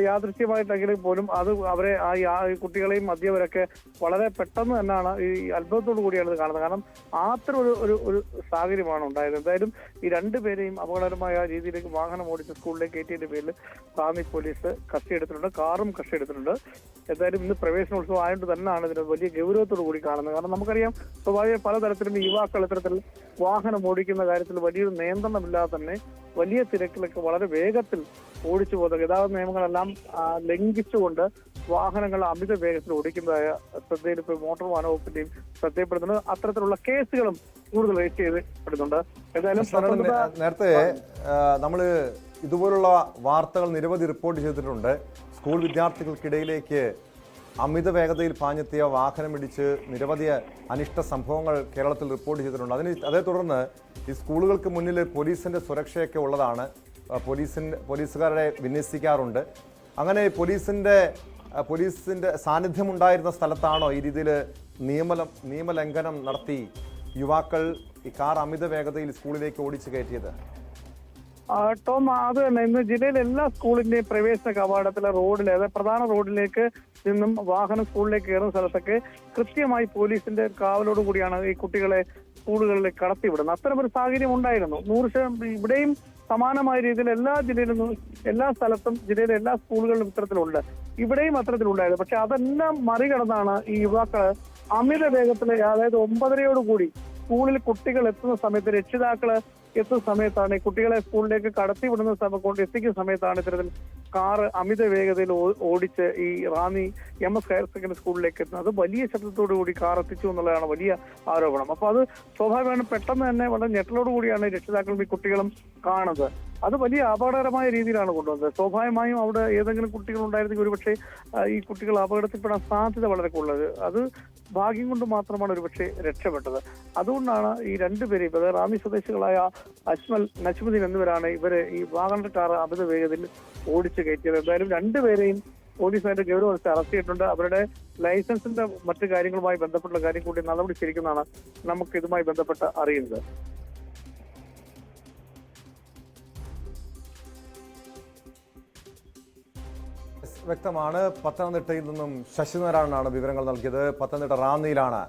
യാദൃശ്യമായിട്ടെങ്കിൽ പോലും അത് അവരെ ആ കുട്ടികളെയും അധ്യാപകരൊക്കെ വളരെ പെട്ടെന്ന് തന്നെയാണ് ഈ അത്ഭുതത്തോടു കൂടിയാണ് ഇത് കാണുന്നത്. കാരണം അത്തരം ഒരു സാഹചര്യമാണ് ഉണ്ടായത്. എന്തായാലും ഈ 2 പേരെയും അപകടകരമായ രീതിയിലേക്ക് വാഹനം ഓടിച്ച് സ്കൂളിലേക്ക് കയറ്റിയതിന്റെ പേരിൽ റാന്നി പോലീസ് കസ്റ്റഡി എടുത്തിട്ടുണ്ട്, കാറും കസ്റ്റഡി എടുത്തിട്ടുണ്ട്. എന്തായാലും ഇന്ന് പ്രവേശനോത്സവം ആയതുകൊണ്ട് തന്നെയാണ് ഇതിന് വലിയ ഗൗരവത്തോടു കൂടി കാണുന്നത്. കാരണം നമുക്കറിയാം സ്വാഭാവിക പലതരത്തിലും യുവാക്കൾ ഇത്തരത്തിൽ വാഹനം ഓടിക്കുന്ന കാര്യത്തിൽ വലിയൊരു നിയന്ത്രണമില്ലാതെ തന്നെ വലിയ തിരക്കിലൊക്കെ വളരെ വേഗത്തിൽ ഓടിച്ചു പോകുന്ന ഗതാഗത നിയമങ്ങളെല്ലാം ലംഘിച്ചുകൊണ്ട് വാഹനങ്ങൾ അമിത വേഗത്തിൽ ഓടിക്കുന്നതായ ശ്രദ്ധയിൽ ഇപ്പോൾ മോട്ടോർ വാഹന വകുപ്പിന്റെയും ശ്രദ്ധയപ്പെടുന്നുണ്ട്. അത്തരത്തിലുള്ള കേസുകളും കൂടുതൽ രജിസ്റ്റർ ചെയ്യപ്പെടുന്നുണ്ട്. ഏതായാലും നേരത്തെ നമ്മൾ ഇതുപോലുള്ള വാർത്തകൾ നിരവധി റിപ്പോർട്ട് ചെയ്തിട്ടുണ്ട്. സ്കൂൾ വിദ്യാർത്ഥികൾക്കിടയിലേക്ക് അമിത വേഗതയിൽ പാഞ്ഞെത്തിയ വാഹനമിടിച്ച് നിരവധി അനിഷ്ട സംഭവങ്ങൾ കേരളത്തിൽ റിപ്പോർട്ട് ചെയ്തിട്ടുണ്ട്. അതേ തുടർന്ന് ഈ സ്കൂളുകൾക്ക് മുന്നിൽ പോലീസിന്റെ സുരക്ഷയൊക്കെ ഉള്ളതാണ്, പോലീസുകാരെ വിന്യസിക്കാറുണ്ട്. അങ്ങനെ പോലീസിന്റെ സാന്നിധ്യമുണ്ടായിരുന്ന സ്ഥലത്താണോ ഈ രീതിയിൽ നിയമലംഘനം നടത്തി യുവാക്കൾ ഈ കാർ അമിത വേഗതയിൽ സ്കൂളിലേക്ക് ഓടിച്ചു കയറ്റിയത്? ടോം, അത് തന്നെ ഇന്ന് ജില്ലയിലെ എല്ലാ സ്കൂളിന്റെയും പ്രവേശന കവാടത്തിലെ റോഡിലെ അതായത് പ്രധാന റോഡിലേക്ക് നിന്നും വാഹനം സ്കൂളിലേക്ക് കയറുന്ന സ്ഥലത്തൊക്കെ കൃത്യമായി പോലീസിന്റെ കാവലോട് കൂടിയാണ് ഈ കുട്ടികളെ സ്കൂളുകളിലേക്ക് കടത്തിവിടുന്നത്. അത്തരമൊരു സാഹചര്യം ഉണ്ടായിരുന്നു. 100% ഇവിടെയും സമാനമായ രീതിയിൽ എല്ലാ ജില്ലയിലും എല്ലാ സ്ഥലത്തും ജില്ലയിലെ എല്ലാ സ്കൂളുകളിലും ഇത്തരത്തിലുണ്ട്. ഇവിടെയും അത്തരത്തിലുണ്ടായിരുന്നു. പക്ഷെ അതെല്ലാം മറികടന്നാണ് ഈ യുവാക്കള് അമിത വേഗത്തിൽ, അതായത് 9:30 സ്കൂളിൽ കുട്ടികൾ എത്തുന്ന സമയത്ത്, രക്ഷിതാക്കള് എത്തുന്ന സമയത്താണ് ഈ കുട്ടികളെ സ്കൂളിലേക്ക് കടത്തിവിടുന്ന കൊണ്ട് എത്തിക്കുന്ന സമയത്താണ് ഇത്തരത്തിൽ കാറ് അമിത വേഗതയിൽ ഓടിച്ച് ഈ റാന്നി MS ഹയർ സെക്കൻഡറി സ്കൂളിലേക്ക് എത്തുന്നത്. അത് വലിയ ശബ്ദത്തോടു കൂടി കാർ എത്തിച്ചു എന്നുള്ളതാണ് വലിയ ആരോപണം. അപ്പൊ അത് സ്വാഭാവികമാണ്, പെട്ടെന്ന് തന്നെ വളരെ ഞെട്ടലോട് കൂടിയാണ് രക്ഷിതാക്കളും ഈ കുട്ടികളും കാണുന്നത്. അത് വലിയ അപകടകരമായ രീതിയിലാണ് കൊണ്ടുവന്നത്. സ്വാഭാവികമായും അവിടെ ഏതെങ്കിലും കുട്ടികൾ ഉണ്ടായിരുന്നെങ്കിൽ ഒരുപക്ഷെ ഈ കുട്ടികൾ അപകടത്തിൽപ്പെടാൻ സാധ്യത വളരെ കൂടുതൽ. അത് ഭാഗ്യം കൊണ്ട് മാത്രമാണ് ഒരുപക്ഷെ രക്ഷപ്പെട്ടത്. അതുകൊണ്ടാണ് ഈ 2 പേരെയും, അതായത് റാന്നി സ്വദേശികളായ അജ്മൽ, നജ്മുദ്ദീൻ എന്നിവരാണ് ഇവരെ ഈ വാഹന കാർ അമിത വേഗതയിൽ ഓടിച്ചു കയറ്റിയത്. എന്തായാലും 2 പേരെയും പോലീസായിട്ട് ഗൗരവത്തിൽ അറസ്റ്റ് ചെയ്തിട്ടുണ്ട്. അവരുടെ ലൈസൻസിന്റെ മറ്റു കാര്യങ്ങളുമായി ബന്ധപ്പെട്ട കാര്യം കൂടി നടപടി സ്വീകരിക്കുന്നതാണ് നമുക്ക് ഇതുമായി ബന്ധപ്പെട്ട് അറിയുന്നത്. വ്യക്തമാണ്. പത്തനംതിട്ടയിൽ നിന്നും ശശിനാരായണനാണ് വിവരങ്ങൾ നൽകിയത്. പത്തനംതിട്ട റാന്നിയിലാണ്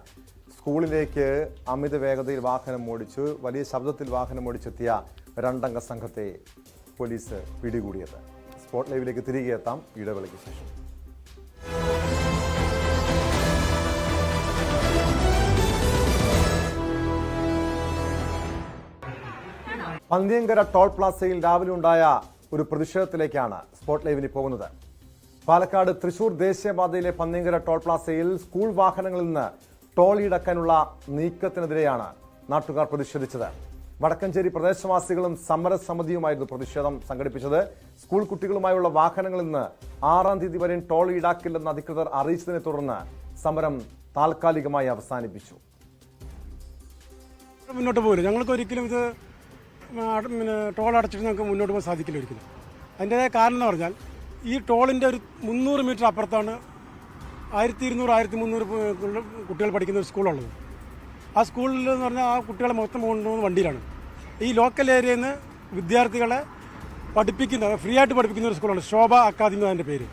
സ്കൂളിലേക്ക് അമിത വേഗതയിൽ വാഹനം ഓടിച്ചു വലിയ ശബ്ദത്തിൽ വാഹനം ഓടിച്ചെത്തിയ 2 അംഗ സംഘത്തെ പോലീസ് പിടികൂടിയത്. സ്പോട്ട് ലൈവിലേക്ക് തിരികെ എത്താം ഇടവേളയ്ക്ക് ശേഷം. പന്തിയങ്കര ടോൾ പ്ലാസയിൽ രാവിലെ ഉണ്ടായ ഒരു പ്രതിഷേധത്തിലേക്കാണ് സ്പോട്ട് ലൈവിന് പോകുന്നത്. പാലക്കാട് തൃശൂർ ദേശീയപാതയിലെ പന്തിയങ്കര ടോൾ പ്ലാസയിൽ സ്കൂൾ വാഹനങ്ങളിൽ നിന്ന് ടോൾ ഈടാക്കാനുള്ള നീക്കത്തിനെതിരെയാണ് നാട്ടുകാർ പ്രതിഷേധിച്ചത്. വടക്കഞ്ചേരി പ്രദേശവാസികളും സമരസമിതിയുമായിരുന്നു പ്രതിഷേധം സംഘടിപ്പിച്ചത്. സ്കൂൾ കുട്ടികളുമായുള്ള വാഹനങ്ങളിൽ നിന്ന് 6-ാം തീയതി വരെ ടോൾ ഈടാക്കില്ലെന്ന് അധികൃതർ അറിയിച്ചതിനെ തുടർന്ന് സമരം താൽക്കാലികമായി അവസാനിപ്പിച്ചു. മുന്നോട്ട് പോകില്ല, ഞങ്ങൾക്ക് ഒരിക്കലും ഇത് ടോൾ അടച്ചിട്ട് നമുക്ക് മുന്നോട്ട് പോകാൻ സാധിക്കില്ല ഒരിക്കലും. അതിൻ്റെതായ കാരണം എന്ന് പറഞ്ഞാൽ ഈ ടോളിൻ്റെ ഒരു 300 മീറ്റർ അപ്പുറത്താണ് 1200-1300 കുട്ടികൾ പഠിക്കുന്ന ഒരു സ്കൂളുള്ളത്. ആ സ്കൂളിൽ എന്ന് പറഞ്ഞാൽ ആ കുട്ടികളെ മൊത്തം കൊണ്ടുപോകുന്ന വണ്ടിയിലാണ്. ഈ ലോക്കൽ ഏരിയയിൽ നിന്ന് വിദ്യാർത്ഥികളെ ഫ്രീ ആയിട്ട് പഠിപ്പിക്കുന്ന ഒരു സ്കൂളാണ് ശോഭ അക്കാദമി അതിൻ്റെ പേര്.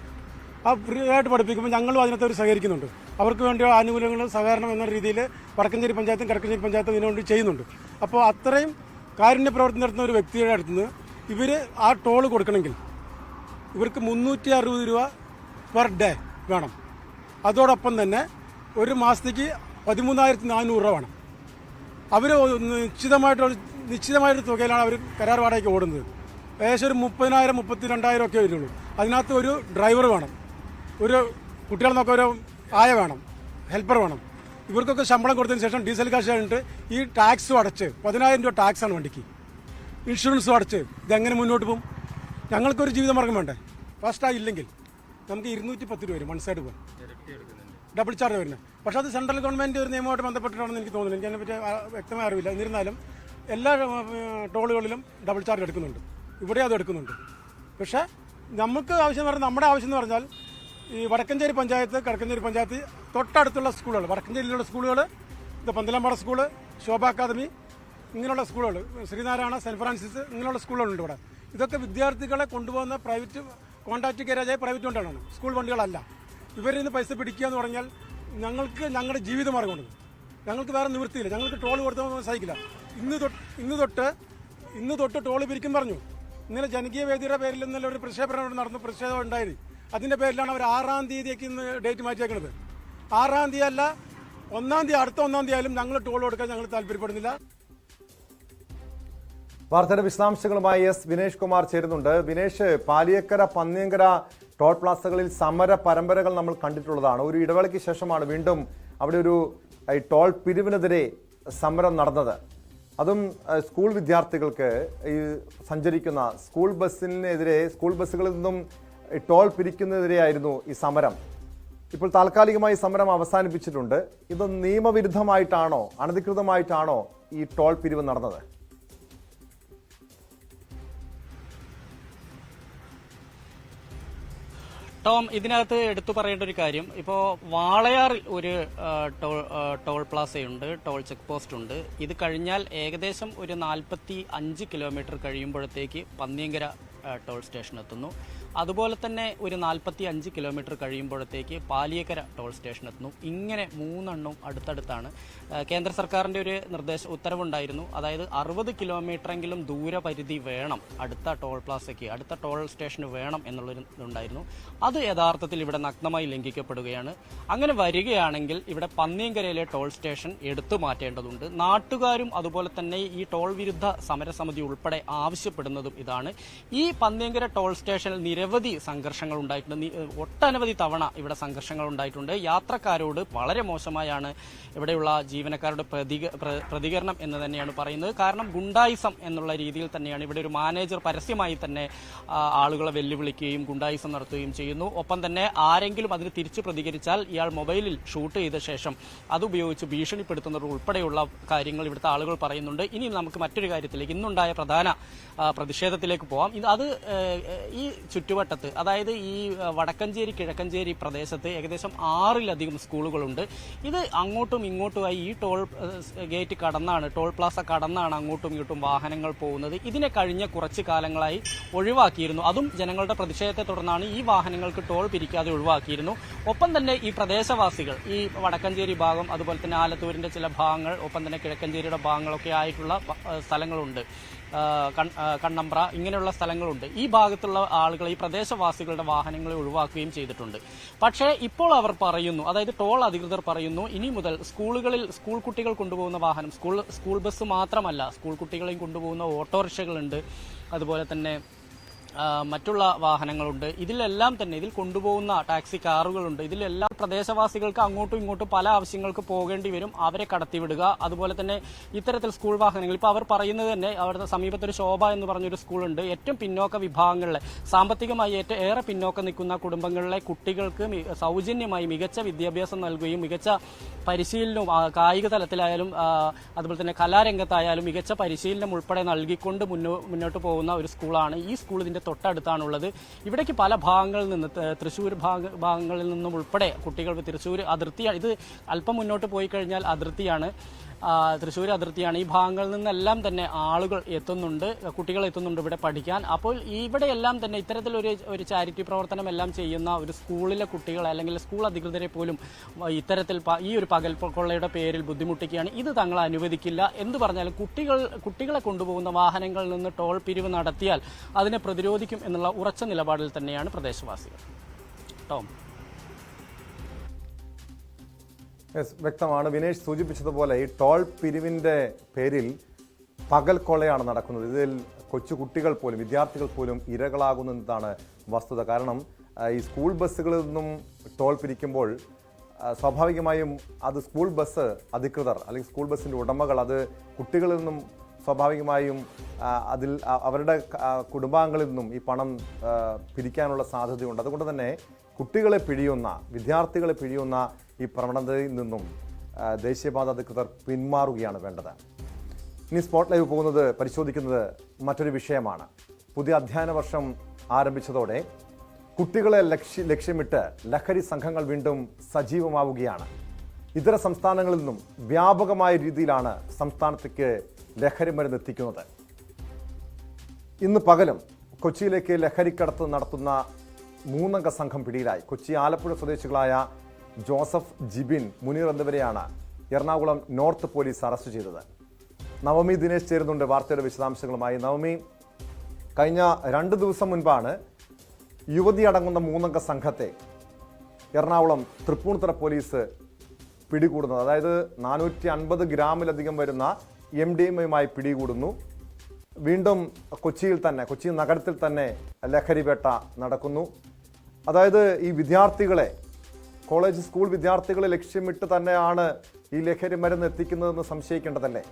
ആ ഫ്രീ ആയിട്ട് പഠിപ്പിക്കുമ്പോൾ ഞങ്ങളും അതിനകത്ത് ഒരു സഹകരിക്കുന്നുണ്ട്. അവർക്ക് വേണ്ടി ആനുകൂല്യങ്ങളും സഹകരണം എന്ന രീതിയിൽ വടക്കഞ്ചേരി പഞ്ചായത്തും കിഴക്കഞ്ചേരി പഞ്ചായത്തും ഇതിനുവേണ്ടി ചെയ്യുന്നുണ്ട്. അപ്പോൾ അത്രയും കാരുണ്യ പ്രവർത്തനം നടത്തുന്ന ഒരു വ്യക്തിയുടെ അടുത്ത് നിന്ന് ഇവർ ആ ടോൾ കൊടുക്കണമെങ്കിൽ ഇവർക്ക് 360 രൂപ പെർ ഡേ വേണം. അതോടൊപ്പം തന്നെ ഒരു മാസത്തേക്ക് 13,400 രൂപ വേണം. അവർ നിശ്ചിതമായൊരു തുകയിലാണ് അവർ കരാർ വാടകയ്ക്ക് ഓടുന്നത്. ഏകദേശം ഒരു 30,000-32,000 ഒക്കെ വരുള്ളൂ. അതിനകത്ത് ഒരു ഡ്രൈവർ വേണം, ഒരു കുട്ടികളെ നോക്കാൻ ഒരു ആയ വേണം, ഹെൽപ്പർ വേണം. ഇവർക്കൊക്കെ ശമ്പളം കൊടുത്തതിന് ശേഷം ഡീസൽ കാശ് കഴിഞ്ഞിട്ട് ഈ ടാക്സും അടച്ച് 10,000 രൂപ ടാക്സാണ് വണ്ടിക്ക്, ഇൻഷുറൻസും അടച്ച് ഇതെങ്ങനെ മുന്നോട്ട് പോകും? ഞങ്ങൾക്കൊരു ജീവിതമാർഗം വേണ്ടേ? ഫാസ്റ്റാഗ് ഇല്ലെങ്കിൽ നമുക്ക് 210 രൂപ വരും വൺ സൈഡ് പോകാൻ, ഡബിൾ ചാർജ് വരുന്നത്. പക്ഷേ അത് സെൻട്രൽ ഗവൺമെൻറ് ഒരു നിയമമായിട്ട് ബന്ധപ്പെട്ടിട്ടാണെന്ന് എനിക്ക് തോന്നുന്നു. എനിക്ക് അതിനെപ്പറ്റി വ്യക്തമായ അറിവില്ല. എന്നിരുന്നാലും എല്ലാ ടോളുകളിലും ഡബിൾ ചാർജ് എടുക്കുന്നുണ്ട്, ഇവിടെ അത് എടുക്കുന്നുണ്ട്. പക്ഷേ നമുക്ക് ആവശ്യം എന്ന് പറഞ്ഞാൽ, നമ്മുടെ ആവശ്യം എന്ന് പറഞ്ഞാൽ ഈ വടക്കഞ്ചേരി പഞ്ചായത്ത്, കിഴക്കഞ്ചേരി പഞ്ചായത്ത് തൊട്ടടുത്തുള്ള സ്കൂളുകൾ, വടക്കഞ്ചേരിയിലുള്ള സ്കൂളുകൾ, ഇത് പന്തലമ്പാട സ്കൂള്, ശോഭ അക്കാദമി, ഇങ്ങനെയുള്ള സ്കൂളുകൾ, ശ്രീനാരായണ, സെൻറ്റ് ഫ്രാൻസിസ്, ഇങ്ങനെയുള്ള സ്കൂളുകളുണ്ട് ഇവിടെ. ഇതൊക്കെ വിദ്യാർത്ഥികളെ കൊണ്ടുപോകുന്ന പ്രൈവറ്റ് കോൺട്രാക്ട് കാരേജായ പ്രൈവറ്റ് വണ്ടികളാണ്, സ്കൂൾ വണ്ടികളല്ല. ഇവരിൽ നിന്ന് പൈസ പിടിക്കുക എന്ന് പറഞ്ഞാൽ ഞങ്ങൾക്ക് ഞങ്ങളുടെ ജീവിതമാർഗ്ഗമുണ്ട്. ഞങ്ങൾക്ക് വേറെ നിവൃത്തിയില്ല. ഞങ്ങൾക്ക് ടോൾ കൊടുത്താൽ സഹിക്കില്ല. ഇന്ന് തൊട്ട് ടോൾ പിരിക്കും പറഞ്ഞു. ഇന്നലെ ജനകീയ വേദിയുടെ പേരിൽ ഇന്നലെ ഒരു പ്രതിഷേധം ഉണ്ടായി. അതിൻ്റെ പേരിലാണ് അവർ 6-ാം തീയതിക്ക് ഇന്ന് ഡേറ്റ് മാറ്റിയേക്കുന്നത്. 6-ാം തീയതി അല്ല, 1-ാം തീയതി, അടുത്ത 1-ാം തീയതി ആയാലും ഞങ്ങൾ ടോൾ കൊടുക്കാൻ ഞങ്ങൾ താല്പര്യപ്പെടുന്നില്ല. വാർത്തയുടെ വിശദാംശങ്ങളുമായി എസ് വിനേഷ് കുമാർ ചേരുന്നുണ്ട്. വിനേഷ്, പാലിയേക്കര, പന്നിയങ്കര ടോൾ പ്ലാസകളിൽ സമര പരമ്പരകൾ നമ്മൾ കണ്ടിട്ടുള്ളതാണ്. ഒരു ഇടവേളയ്ക്ക് ശേഷമാണ് വീണ്ടും അവിടെ ഒരു ടോൾ പിരിവിനെതിരെ സമരം നടന്നത്. അതും സ്കൂൾ വിദ്യാർത്ഥികൾക്ക് ഈ സഞ്ചരിക്കുന്ന സ്കൂൾ ബസ്സിനെതിരെ, സ്കൂൾ ബസ്സുകളിൽ നിന്നും ടോൾ പിരിക്കുന്നതിനെതിരെയായിരുന്നു ഈ സമരം. ഇപ്പോൾ താൽക്കാലികമായി സമരം അവസാനിപ്പിച്ചിട്ടുണ്ട്. ഇത് നിയമവിരുദ്ധമായിട്ടാണോ, അനധികൃതമായിട്ടാണോ ഈ ടോൾ പിരിവ് നടന്നത്? ടോം, ഇതിനകത്ത് എടുത്തു പറയേണ്ട ഒരു കാര്യം, ഇപ്പോൾ വാളയാറിൽ ഒരു ടോൾ പ്ലാസയുണ്ട്, ടോൾ ചെക്ക് പോസ്റ്റ് ഉണ്ട്. ഇത് കഴിഞ്ഞാൽ ഏകദേശം ഒരു 45 കിലോമീറ്റർ കഴിയുമ്പോഴത്തേക്ക് പന്നിയങ്കര ടോൾ സ്റ്റേഷൻ എത്തുന്നു. അതുപോലെ തന്നെ ഒരു 45 കിലോമീറ്റർ കഴിയുമ്പോഴത്തേക്ക് പാലിയേക്കര ടോൾ സ്റ്റേഷൻ എത്തുന്നു. ഇങ്ങനെ 3 എണ്ണവും അടുത്തടുത്താണ്. കേന്ദ്ര സർക്കാരിൻ്റെ ഒരു ഉത്തരവുണ്ടായിരുന്നു. അതായത് 60 കിലോമീറ്ററെങ്കിലും ദൂരപരിധി വേണം അടുത്ത ടോൾ പ്ലാസയ്ക്ക്, അടുത്ത ടോൾ സ്റ്റേഷന് വേണം എന്നുള്ളൊരു ഇതുണ്ടായിരുന്നു. അത് യഥാർത്ഥത്തിൽ ഇവിടെ നഗ്നമായി ലംഘിക്കപ്പെടുകയാണ്. അങ്ങനെ വരികയാണെങ്കിൽ ഇവിടെ പന്നിയങ്കരയിലെ ടോൾ സ്റ്റേഷൻ എടുത്തു മാറ്റേണ്ടതുണ്ട്. നാട്ടുകാരും അതുപോലെ തന്നെ ഈ ടോൾ വിരുദ്ധ സമരസമിതി ഉൾപ്പെടെ ആവശ്യപ്പെടുന്നതും ഇതാണ്. ഈ പന്നിയങ്കര ടോൾ സ്റ്റേഷനിൽ നിരവധി സംഘർഷങ്ങൾ ഉണ്ടായിട്ടുണ്ട്. ഒട്ടനവധി തവണ ഇവിടെ സംഘർഷങ്ങൾ ഉണ്ടായിട്ടുണ്ട്. യാത്രക്കാരോട് വളരെ മോശമായാണ് ഇവിടെയുള്ള ജീവനക്കാരുടെ പ്രതികരണം എന്ന് തന്നെയാണ് പറയുന്നത്. കാരണം ഗുണ്ടായിസം എന്നുള്ള രീതിയിൽ തന്നെയാണ് ഇവിടെ ഒരു മാനേജർ പരസ്യമായി തന്നെ ആളുകളെ വെല്ലുവിളിക്കുകയും ഗുണ്ടായിസം നടത്തുകയും ചെയ്യുന്നു. ഒപ്പം തന്നെ ആരെങ്കിലും അതിന് തിരിച്ചു പ്രതികരിച്ചാൽ ഇയാൾ മൊബൈലിൽ ഷൂട്ട് ചെയ്ത ശേഷം അതുപയോഗിച്ച് ഭീഷണിപ്പെടുത്തുന്നത് ഉൾപ്പെടെയുള്ള കാര്യങ്ങൾ ഇവിടുത്തെ ആളുകൾ പറയുന്നുണ്ട്. ഇനി നമുക്ക് മറ്റൊരു കാര്യത്തിലേക്ക്, ഇന്നുണ്ടായ പ്രധാന പ്രതിഷേധത്തിലേക്ക് പോവാം. അത് ഈ ചുറ്റുവട്ടത്ത്, അതായത് ഈ വടക്കഞ്ചേരി, കിഴക്കഞ്ചേരി പ്രദേശത്ത് ഏകദേശം 6-ലധികം സ്കൂളുകളുണ്ട്. ഇത് അങ്ങോട്ടും ഇങ്ങോട്ടുമായി ഈ ടോൾ ഗേറ്റ് കടന്നാണ്, ടോൾ പ്ലാസ കടന്നാണ് അങ്ങോട്ടും ഇങ്ങോട്ടും വാഹനങ്ങൾ പോകുന്നത്. ഇതിനെ കഴിഞ്ഞ കുറച്ച് കാലങ്ങളായി ഒഴിവാക്കിയിരുന്നു. അതും ജനങ്ങളുടെ പ്രതിഷേധത്തെ തുടർന്നാണ് ഈ വാഹനങ്ങൾക്ക് ടോൾ പിരിക്കാതെ ഒഴിവാക്കിയിരുന്നു. ഒപ്പം തന്നെ ഈ പ്രദേശവാസികൾ, ഈ വടക്കഞ്ചേരി ഭാഗം, അതുപോലെ തന്നെ ആലത്തൂരിന്റെ ചില ഭാഗങ്ങൾ, ഒപ്പം തന്നെ കിഴക്കഞ്ചേരിയുടെ ഭാഗങ്ങളൊക്കെ ആയിട്ടുള്ള സ്ഥലങ്ങളുണ്ട്, കണ്ണമ്പ്ര, ഇങ്ങനെയുള്ള സ്ഥലങ്ങളുണ്ട്. ഈ ഭാഗത്തുള്ള ആളുകൾ, ഈ പ്രദേശവാസികളുടെ വാഹനങ്ങളെ ഒഴിവാക്കുകയും ചെയ്തിട്ടുണ്ട്. പക്ഷേ ഇപ്പോൾ അവർ പറയുന്നു, അതായത് ടോൾ അധികൃതർ പറയുന്നു, ഇനി മുതൽ സ്കൂളുകളിൽ സ്കൂൾ കുട്ടികൾ കൊണ്ടുപോകുന്ന വാഹനം, സ്കൂൾ ബസ് മാത്രമല്ല, സ്കൂൾ കുട്ടികളെയും കൊണ്ടുപോകുന്ന ഓട്ടോറിക്ഷകളുണ്ട്, അതുപോലെ തന്നെ മറ്റുള്ള വാഹനങ്ങളുണ്ട്. ഇതിലെല്ലാം തന്നെ, ഇതിൽ കൊണ്ടുപോകുന്ന ടാക്സി കാറുകളുണ്ട്. ഇതിലെല്ലാം പ്രദേശവാസികൾക്ക് അങ്ങോട്ടും ഇങ്ങോട്ടും പല ആവശ്യങ്ങൾക്ക് പോകേണ്ടി വരും. അവരെ കടത്തിവിടുക, അതുപോലെ തന്നെ ഇത്തരത്തിൽ സ്കൂൾ വാഹനങ്ങൾ, ഇപ്പോൾ അവർ പറയുന്നത് തന്നെ, അവരുടെ സമീപത്തൊരു ശോഭ എന്ന് പറഞ്ഞൊരു സ്കൂളുണ്ട്. ഏറ്റവും പിന്നോക്ക വിഭാഗങ്ങളിലെ, സാമ്പത്തികമായി ഏറെ പിന്നോക്കം നിൽക്കുന്ന കുടുംബങ്ങളിലെ കുട്ടികൾക്ക് സൗജന്യമായി മികച്ച വിദ്യാഭ്യാസം നൽകുകയും മികച്ച പരിശീലനവും കായിക തലത്തിലായാലും അതുപോലെ തന്നെ കലാരംഗത്തായാലും മികച്ച പരിശീലനം ഉൾപ്പെടെ നൽകിക്കൊണ്ട് മുന്നോട്ട് പോകുന്ന ഒരു സ്കൂളാണ്. ഈ സ്കൂൾ ഇതിന്റെ തൊട്ടടുത്താണുള്ളത്. ഇവിടേക്ക് പല ഭാഗങ്ങളിൽ നിന്ന്, തൃശ്ശൂർ ഭാഗങ്ങളിൽ നിന്നും ഉൾപ്പെടെ കുട്ടികൾ, തൃശ്ശൂർ അതിർത്തിയാണ്, ഇത് അല്പം മുന്നോട്ട് പോയി കഴിഞ്ഞാൽ അതിർത്തിയാണ്, തൃശ്ശൂർ അതിർത്തിയാണ്. ഈ ഭാഗങ്ങളിൽ നിന്നെല്ലാം തന്നെ ആളുകൾ എത്തുന്നുണ്ട്, കുട്ടികൾ എത്തുന്നുണ്ട് ഇവിടെ പഠിക്കാൻ. അപ്പോൾ ഇവിടെയെല്ലാം തന്നെ ഇത്തരത്തിലൊരു ചാരിറ്റി പ്രവർത്തനം എല്ലാം ചെയ്യുന്ന ഒരു സ്കൂളിലെ കുട്ടികളെ അല്ലെങ്കിൽ സ്കൂൾ അധികൃതരെ പോലും ഇത്തരത്തിൽ ഈ ഒരു പകൽ കൊള്ളയുടെ പേരിൽ ബുദ്ധിമുട്ടിക്കുകയാണ്. ഇത് തങ്ങൾ അനുവദിക്കില്ല എന്ന് പറഞ്ഞാൽ കുട്ടികളെ കൊണ്ടുപോകുന്ന വാഹനങ്ങളിൽ നിന്ന് ടോൾ പിരിവ് നടത്തിയാൽ അതിനെ പ്രതിരോധിക്കും എന്നുള്ള ഉറച്ച നിലപാടിൽ തന്നെയാണ് പ്രദേശവാസികൾ. ടോം. വ്യക്തമാണ്. വിനേഷ് സൂചിപ്പിച്ചതുപോലെ ഈ ടോൾ പിരിവിൻ്റെ പേരിൽ പകൽ കൊള്ളയാണ് നടക്കുന്നത്. ഇതിൽ കൊച്ചു കുട്ടികൾ പോലും, വിദ്യാർത്ഥികൾ പോലും ഇരകളാകുന്നതാണ് വസ്തുത. കാരണം ഈ സ്കൂൾ ബസ്സുകളിൽ നിന്നും ടോൾ പിരിക്കുമ്പോൾ സ്വാഭാവികമായും അത് സ്കൂൾ ബസ് അധികൃതർ അല്ലെങ്കിൽ സ്കൂൾ ബസ്സിൻ്റെ ഉടമകൾ അത് കുട്ടികളിൽ നിന്നും സ്വാഭാവികമായും അതിൽ അവരുടെ കുടുംബാംഗങ്ങളിൽ നിന്നും ഈ പണം പിരിക്കാനുള്ള സാധ്യതയുണ്ട്. അതുകൊണ്ട് തന്നെ കുട്ടികളെ പിഴിയുന്ന, വിദ്യാർത്ഥികളെ പിഴിയുന്ന ഈ പ്രവണതയിൽ നിന്നും ദേശീയപാത അധികൃതർ പിന്മാറുകയാണ് വേണ്ടത്. ഇനി സ്പോട്ട് ലൈവ് പോകുന്നത് പരിശോധിക്കുന്നത് മറ്റൊരു വിഷയമാണ്. പുതിയ അധ്യയന വർഷം ആരംഭിച്ചതോടെ കുട്ടികളെ ലക്ഷ്യമിട്ട് ലഹരി സംഘങ്ങൾ വീണ്ടും സജീവമാവുകയാണ്. ഇതര സംസ്ഥാനങ്ങളിൽ നിന്നും വ്യാപകമായ രീതിയിലാണ് സംസ്ഥാനത്തേക്ക് ലഹരി മരുന്ന് എത്തിക്കുന്നത്. ഇന്ന് പകലും കൊച്ചിയിലേക്ക് ലഹരിക്കടത്ത് നടത്തുന്ന 3 അംഗ സംഘം പിടിയിലായി. കൊച്ചി ആലപ്പുഴ സ്വദേശികളായ ജോസഫ്, ജിബിൻ, മുനീർ എന്നിവരെയാണ് എറണാകുളം നോർത്ത് പോലീസ് അറസ്റ്റ് ചെയ്തത്. നവമി ദിനേശ് ചേരുന്നുണ്ട് വാർത്തയുടെ വിശദാംശങ്ങളുമായി. നവമി, കഴിഞ്ഞ 2 ദിവസം മുൻപാണ് യുവതി അടങ്ങുന്ന 3 അംഗ സംഘത്തെ എറണാകുളം തൃപ്പൂണിത്തുറ പോലീസ് പിടികൂടുന്നത്. അതായത് 450 ഗ്രാമിലധികം വരുന്ന MDMA പിടികൂടുന്നു. വീണ്ടും കൊച്ചി നഗരത്തിൽ തന്നെ ലഹരി വേട്ട നടക്കുന്നു. അതായത് ഈ വിദ്യാർത്ഥികളെ, കോളേജ് സ്കൂൾ വിദ്യാർത്ഥികളെ ലക്ഷ്യമിട്ട് തന്നെയാണ് ഈ ലഹരി മരുന്ന് എത്തിക്കുന്നതെന്ന് സംശയിക്കേണ്ടതല്ലേ?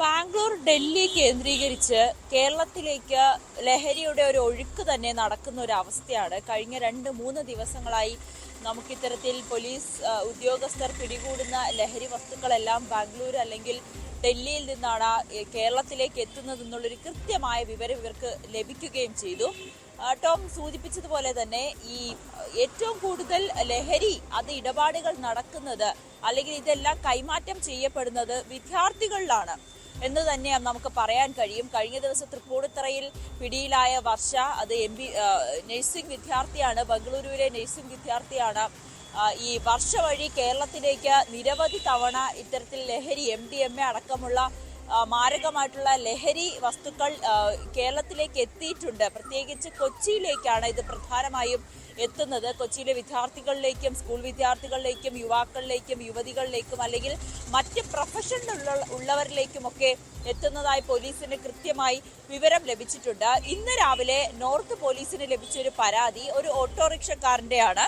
ബാംഗ്ലൂർ, ഡൽഹി കേന്ദ്രീകരിച്ച് കേരളത്തിലേക്ക് ലഹരിയുടെ ഒരു ഒഴുക്ക് തന്നെ നടക്കുന്ന ഒരു അവസ്ഥയാണ്. കഴിഞ്ഞ 2-3 ദിവസങ്ങളായി നമുക്കിത്തരത്തിൽ പോലീസ് ഉദ്യോഗസ്ഥർ പിടികൂടുന്ന ലഹരി വസ്തുക്കളെല്ലാം ബാംഗ്ലൂർ അല്ലെങ്കിൽ ഡൽഹിയിൽ നിന്നാണ് കേരളത്തിലേക്ക് എത്തുന്നതെന്നുള്ളൊരു കൃത്യമായ വിവരം ഇവർക്ക് ലഭിക്കുകയും ചെയ്തു. ടോം സൂചിപ്പിച്ചതുപോലെ തന്നെ ഈ ഏറ്റവും കൂടുതൽ ലഹരി ഇടപാടുകൾ നടക്കുന്നത് അല്ലെങ്കിൽ ഇതെല്ലാം കൈമാറ്റം ചെയ്യപ്പെടുന്നത് വിദ്യാർത്ഥികളിലാണ് എന്ന് തന്നെ നമുക്ക് പറയാൻ കഴിയും. കഴിഞ്ഞ ദിവസം തൃപ്പൂണിത്തുറയിൽ പിടിയിലായ വർഷ, അത് നഴ്സിംഗ് വിദ്യാർത്ഥിയാണ്, ബംഗളൂരുവിലെ നഴ്സിംഗ് വിദ്യാർത്ഥിയാണ്. ഈ വർഷ വഴി കേരളത്തിലേക്ക് നിരവധി തവണ ഇത്തരത്തിൽ ലഹരി, MDMA അടക്കമുള്ള മാരകമായിട്ടുള്ള ലഹരി വസ്തുക്കൾ കേരളത്തിലേക്ക് എത്തിയിട്ടുണ്ട്. പ്രത്യേകിച്ച് കൊച്ചിയിലേക്കാണ് ഇത് പ്രധാനമായും എത്തുന്നത്. കൊച്ചിയിലെ വിദ്യാർത്ഥികളിലേക്കും സ്കൂൾ വിദ്യാർത്ഥികളിലേക്കും യുവാക്കളിലേക്കും യുവതികളിലേക്കും അല്ലെങ്കിൽ മറ്റ് പ്രൊഫഷനിലുള്ളവരിലേക്കുമൊക്കെ എത്തുന്നതായി പോലീസിന് കൃത്യമായി വിവരം ലഭിച്ചിട്ടുണ്ട്. ഇന്ന് രാവിലെ നോർത്ത് പോലീസിന് ലഭിച്ചൊരു പരാതി ഒരു ഓട്ടോറിക്ഷക്കാരൻ്റെയാണ്.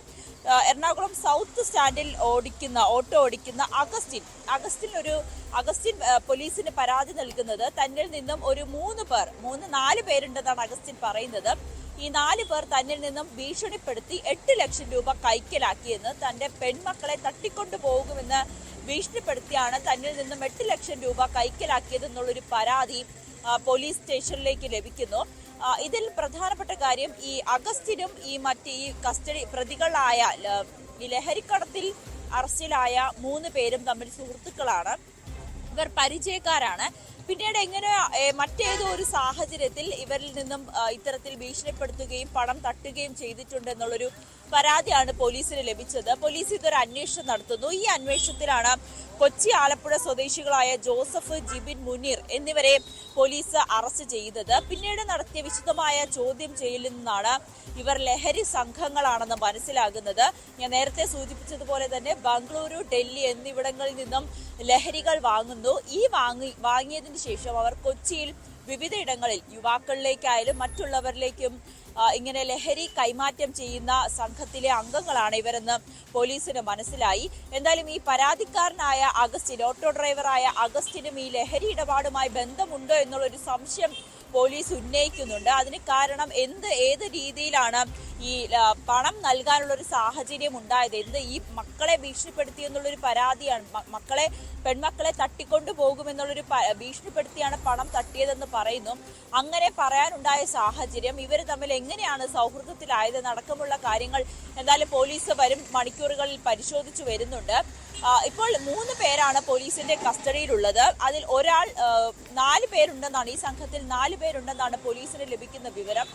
എറണാകുളം സൗത്ത് സ്റ്റാൻഡിൽ ഓട്ടോ ഓടിക്കുന്ന അഗസ്റ്റിൻ പോലീസിന് പരാതി നൽകുന്നത് തന്നിൽ നിന്നും ഒരു 4 പേരുണ്ടെന്നാണ് അഗസ്റ്റിൻ പറയുന്നത്. ഈ 4 പേർ തന്നിൽ നിന്നും ഭീഷണിപ്പെടുത്തി 8 ലക്ഷം രൂപ കൈക്കലാക്കിയെന്ന്, തന്റെ പെൺമക്കളെ തട്ടിക്കൊണ്ടു പോകുമെന്ന് ഭീഷണിപ്പെടുത്തിയാണ് തന്നിൽ നിന്നും 8 ലക്ഷം രൂപ കൈക്കലാക്കിയതെന്നുള്ളൊരു പരാതി പോലീസ് സ്റ്റേഷനിലേക്ക് ലഭിക്കുന്നു. ഇതിൽ പ്രധാനപ്പെട്ട കാര്യം ഈ അഗസ്റ്റിനും ഈ കസ്റ്റഡി പ്രതികളായ ഈ ലഹരിക്കടത്തിൽ അറസ്റ്റിലായ 3 പേരും തമ്മിൽ സുഹൃത്തുക്കളാണ്. ഇവർ പരിചയക്കാരാണ്. പിന്നീട് എങ്ങനെ മറ്റേതോ ഒരു സാഹചര്യത്തിൽ ഇവരിൽ നിന്നും ഇത്തരത്തിൽ ഭീഷണിപ്പെടുത്തുകയും പണം തട്ടുകയും ചെയ്തിട്ടുണ്ട് എന്നുള്ളൊരു പരാതിയാണ് പോലീസിന് ലഭിച്ചത്. പോലീസ് ഇതൊരു അന്വേഷണം നടത്തുന്നു. ഈ അന്വേഷണത്തിലാണ് കൊച്ചി ആലപ്പുഴ സ്വദേശികളായ ജോസഫ്, ജിബിൻ, മുനീർ എന്നിവരെ പോലീസ് അറസ്റ്റ് ചെയ്തത്. പിന്നീട് നടത്തിയ വിശദമായ ചോദ്യം ചെയ്യലിൽ നിന്നാണ് ഇവർ ലഹരി സംഘങ്ങളാണെന്ന് മനസ്സിലാകുന്നത്. ഞാൻ നേരത്തെ സൂചിപ്പിച്ചതുപോലെ തന്നെ ബംഗളൂരു, ഡൽഹി എന്നിവിടങ്ങളിൽ നിന്നും ലഹരികൾ വാങ്ങുന്നു. ഈ വാങ്ങിയതിന് ശേഷം അവർ കൊച്ചിയിൽ വിവിധ ഇടങ്ങളിൽ യുവാക്കളിലേക്കായാലും മറ്റുള്ളവരിലേക്കും ഇങ്ങനെ ലഹരി കൈമാറ്റം ചെയ്യുന്ന സംഘത്തിലെ അംഗങ്ങളാണ് ഇവരെന്ന് പോലീസിന് മനസ്സിലായി. എന്തായാലും ഈ പരാതിക്കാരനായ അഗസ്റ്റിൻ, ഓട്ടോ ഡ്രൈവറായ അഗസ്റ്റിനും ഈ ലഹരി ഇടപാടുമായി ബന്ധമുണ്ടോ എന്നുള്ളൊരു സംശയം പോലീസ് ഉന്നയിക്കുന്നുണ്ട്. അതിന് കാരണം ഏത് രീതിയിലാണ് ഈ പണം നൽകാനുള്ള ഒരു സാഹചര്യം ഉണ്ടായത്, ഈ മക്കളെ ഭീഷണിപ്പെടുത്തി എന്നുള്ളൊരു പരാതിയാണ്. പെൺമക്കളെ തട്ടിക്കൊണ്ടു പോകുമെന്നുള്ളൊരു ഭീഷണിപ്പെടുത്തിയാണ് പണം തട്ടിയതെന്ന് പറയുന്നു. അങ്ങനെ പറയാനുണ്ടായ സാഹചര്യം, ഇവർ തമ്മിൽ എങ്ങനെയാണ് സൗഹൃദത്തിലായത് അടക്കമുള്ള കാര്യങ്ങൾ എന്തായാലും പോലീസ് വരും മണിക്കൂറുകളിൽ പരിശോധിച്ചു വരുന്നുണ്ട്. ഇപ്പോൾ 3 പേരാണ് പോലീസിന്റെ കസ്റ്റഡിയിലുള്ളത്. അതിൽ ഒരാൾ 4 പേരുണ്ടെന്നാണ്, ഈ സംഘത്തിൽ 4 പേരുണ്ടെന്നാണ് പോലീസിന് ലഭിക്കുന്ന വിവരം.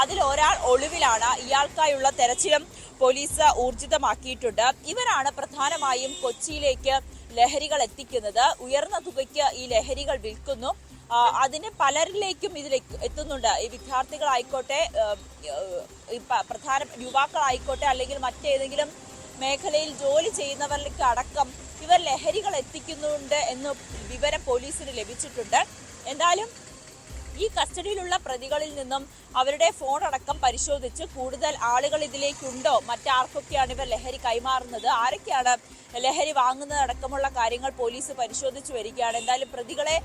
അതിൽ ഒരാൾ ഒളിവിലാണ്. ഇയാൾക്കായുള്ള തെരച്ചിലും പോലീസ് ഊർജിതമാക്കിയിട്ടുണ്ട്. ഇവരാണ് പ്രധാനമായും കൊച്ചിയിലേക്ക് ലഹരികൾ എത്തിക്കുന്നത്. ഉയർന്ന തുകയ്ക്ക് ഈ ലഹരികൾ വിൽക്കുന്നു. അതിന് പലരിലേക്കും ഇതിൽ എത്തുന്നുണ്ട്. ഈ വിദ്യാർത്ഥികളായിക്കോട്ടെ, പ്രധാന യുവാക്കളായിക്കോട്ടെ, അല്ലെങ്കിൽ മറ്റേതെങ്കിലും മേഖലയിൽ ജോലി ചെയ്യുന്നവരിലേക്ക് അടക്കം ഇവർ ലഹരികൾ എത്തിക്കുന്നുണ്ട് എന്ന് വിവരം പോലീസിന് ലഭിച്ചിട്ടുണ്ട്. എന്തായാലും ഈ കസ്റ്റഡിയിലുള്ള പ്രതികളിൽ നിന്നും അവരുടെ ഫോൺ അടക്കം പരിശോധിച്ച് കൂടുതൽ ആളുകൾ ഇതിലേക്കുണ്ടോ, മറ്റാർക്കൊക്കെയാണ് ഇവർ ലഹരി കൈമാറുന്നത്, ആരൊക്കെയാണ് ലഹരി വാങ്ങുന്നത് അടക്കമുള്ള കാര്യങ്ങൾ പോലീസ് പരിശോധിച്ചു വരികയാണ്. എന്തായാലും പ്രതികളെ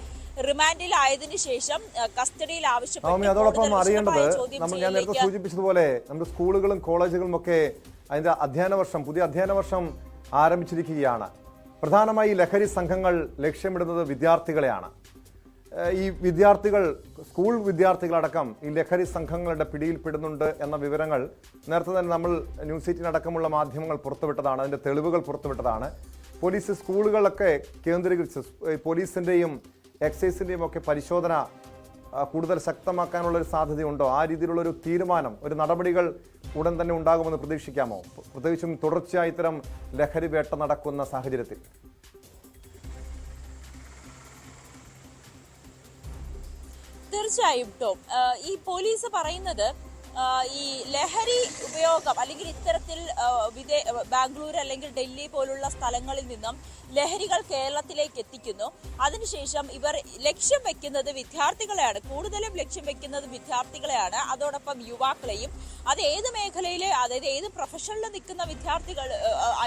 റിമാൻഡിലായതിനു ശേഷം കസ്റ്റഡിയിൽ ആവശ്യപ്പെട്ടു. അതോടൊപ്പം അറിയേണ്ടത് ഞാൻ നേരത്തെ സൂചിപ്പിച്ചതുപോലെ നമ്മുടെ സ്കൂളുകളും കോളേജുകളും ഒക്കെ അതിന്റെ പുതിയ അധ്യയന വർഷം ആരംഭിച്ചിരിക്കുകയാണ്. പ്രധാനമായി ലഹരി സംഘങ്ങൾ ലക്ഷ്യമിടുന്നത് വിദ്യാർത്ഥികളെയാണ്. ഈ സ്കൂൾ വിദ്യാർത്ഥികളടക്കം ഈ ലഹരി സംഘങ്ങളുടെ പിടിയിൽപ്പെടുന്നുണ്ട് എന്ന വിവരങ്ങൾ നേരത്തെ തന്നെ നമ്മൾ ന്യൂസ് 18 അടക്കമുള്ള മാധ്യമങ്ങൾ പുറത്തുവിട്ടതാണ്, അതിന്റെ തെളിവുകൾ പുറത്തുവിട്ടതാണ്. പോലീസ് സ്കൂളുകളൊക്കെ കേന്ദ്രീകരിച്ച് പോലീസിന്റെയും എക്സൈസിന്റെയും ഒക്കെ പരിശോധന കൂടുതൽ ശക്തമാക്കാനുള്ള ഒരു സാധ്യതയുണ്ടോ? ആ രീതിയിലുള്ള ഒരു തീരുമാനം, ഒരു നടപടികൾ ഉടൻ തന്നെ ഉണ്ടാകുമെന്ന് പ്രതീക്ഷിക്കാമോ? പ്രത്യേകിച്ചും തുടർച്ചയായി ഇത്തരം ലഹരി വേട്ട നടക്കുന്ന സാഹചര്യത്തിൽ. തീർച്ചയായും ടോം, ഈ പോലീസ് പറയുന്നത് ഈ ലഹരി ഉപയോഗം അല്ലെങ്കിൽ ഇത്തരത്തിൽ ബാംഗ്ലൂർ അല്ലെങ്കിൽ ഡൽഹി പോലുള്ള സ്ഥലങ്ങളിൽ നിന്നും ലഹരികൾ കേരളത്തിലേക്ക് എത്തിക്കുന്നു. അതിനുശേഷം ഇവർ ലക്ഷ്യം വെക്കുന്നത് വിദ്യാർത്ഥികളെയാണ്, കൂടുതലും ലക്ഷ്യം വെക്കുന്നത് വിദ്യാർത്ഥികളെയാണ്, അതോടൊപ്പം യുവാക്കളെയും. അത് ഏത് മേഖലയിലെ, അതായത് ഏത് പ്രൊഫഷനിൽ നിൽക്കുന്ന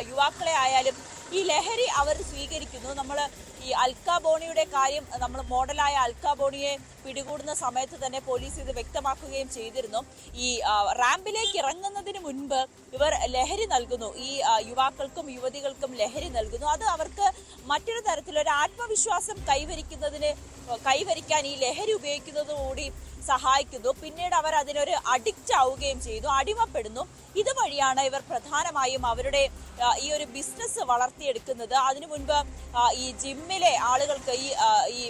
യുവാക്കളെ ആയാലും ഈ ലഹരി അവർ സ്വീകരിക്കുന്നു. നമ്മൾ ഈ അൽക്ക ബോണിയുടെ കാര്യം, നമ്മൾ മോഡലായ അൽക്ക ബോണിയെ പിടികൂടുന്ന സമയത്ത് തന്നെ പോലീസ് ഇത് വ്യക്തമാക്കുകയും ചെയ്തിരുന്നു. ഈ റാമ്പിലേക്ക് ഇറങ്ങുന്നതിന് മുൻപ് ഇവർ ലഹരി നൽകുന്നു, ഈ യുവാക്കൾക്കും യുവതികൾക്കും ലഹരി നൽകുന്നു. അത് അവർക്ക് മറ്റൊരു തരത്തിലൊരു ആത്മവിശ്വാസം കൈവരിക്കാൻ ഈ ലഹരി ഉപയോഗിക്കുന്നതുകൂടി സഹായിക്കുന്നു. പിന്നീട് അവർ അതിനൊരു അഡിക്റ്റ് ആവുകയും ചെയ്യുന്നു, അടിമപ്പെടുന്നു. ഇതുവഴിയാണ് ഇവർ പ്രധാനമായും അവരുടെ ഈ ഒരു ബിസിനസ് വളർത്തിയെടുക്കുന്നത്. അതിനു മുൻപ് ഈ ജിമ്മിലെ ആളുകൾക്ക്, ഈ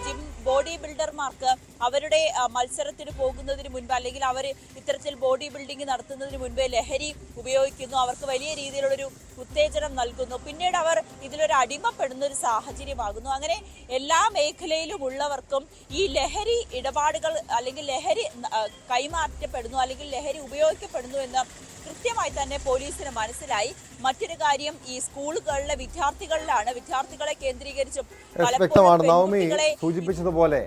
ജിം ബോഡി ബിൽഡർമാർക്ക് അവരുടെ മത്സരത്തിന് പോകുന്നതിന് മുൻപ് അല്ലെങ്കിൽ അവർ ഇത്തരത്തിൽ ബോഡി ബിൽഡിംഗ് നടത്തുന്നതിന് മുൻപേ ലഹരി ഉപയോഗിക്കുന്നു, അവർക്ക് വലിയ രീതിയിലുള്ളൊരു ഉത്തേജനം നൽകുന്നു. പിന്നീട് അവർ ഇതിലൊരു അടിമപ്പെടുന്ന ഒരു സാഹചര്യമാകുന്നു. അങ്ങനെ എല്ലാ മേഖലയിലും ഉള്ളവർക്കും ഈ ലഹരി ഇടപാടുകൾ അല്ലെങ്കിൽ ലഹരി കൈമാറ്റപ്പെടുന്നു അല്ലെങ്കിൽ ലഹരി ഉപയോഗിക്കപ്പെടുന്നു എന്ന് കൃത്യമായി തന്നെ പോലീസിന് മനസ്സിലായി. മറ്റൊരു കാര്യം ഈ സ്കൂളുകളിലെ വിദ്യാർത്ഥികളെ കേന്ദ്രീകരിച്ചും വ്യക്തമാണ്. നവമി സൂചിപ്പിച്ചതുപോലെ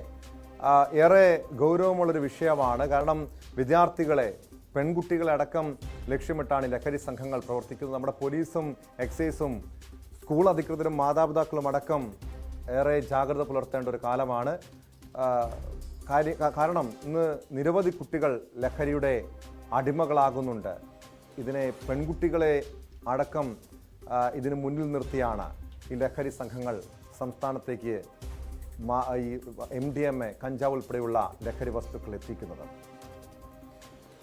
ഏറെ ഗൗരവമുള്ളൊരു വിഷയമാണ്. കാരണം വിദ്യാർത്ഥികളെ, പെൺകുട്ടികളെ അടക്കം ലക്ഷ്യമിട്ടാണ് ലഹരി സംഘങ്ങൾ പ്രവർത്തിക്കുന്നത്. നമ്മുടെ പോലീസും എക്സൈസും സ്കൂൾ അധികൃതരും മാതാപിതാക്കളും അടക്കം ഏറെ ജാഗ്രത പുലർത്തേണ്ട ഒരു കാലമാണ്. കാരണം ഇന്ന് നിരവധി കുട്ടികൾ ലഹരിയുടെ അടിമകളാകുന്നുണ്ട്. ഇതിനെ പെൺകുട്ടികളെ അടക്കം ഇതിന് മുന്നിൽ നിർത്തിയാണ് ഈ ലഹരി സംഘങ്ങൾ സംസ്ഥാനത്തേക്ക് ഈ MDMA, കഞ്ചാവ് ഉൾപ്പെടെയുള്ള ലഹരി വസ്തുക്കൾ എത്തിക്കുന്നത്.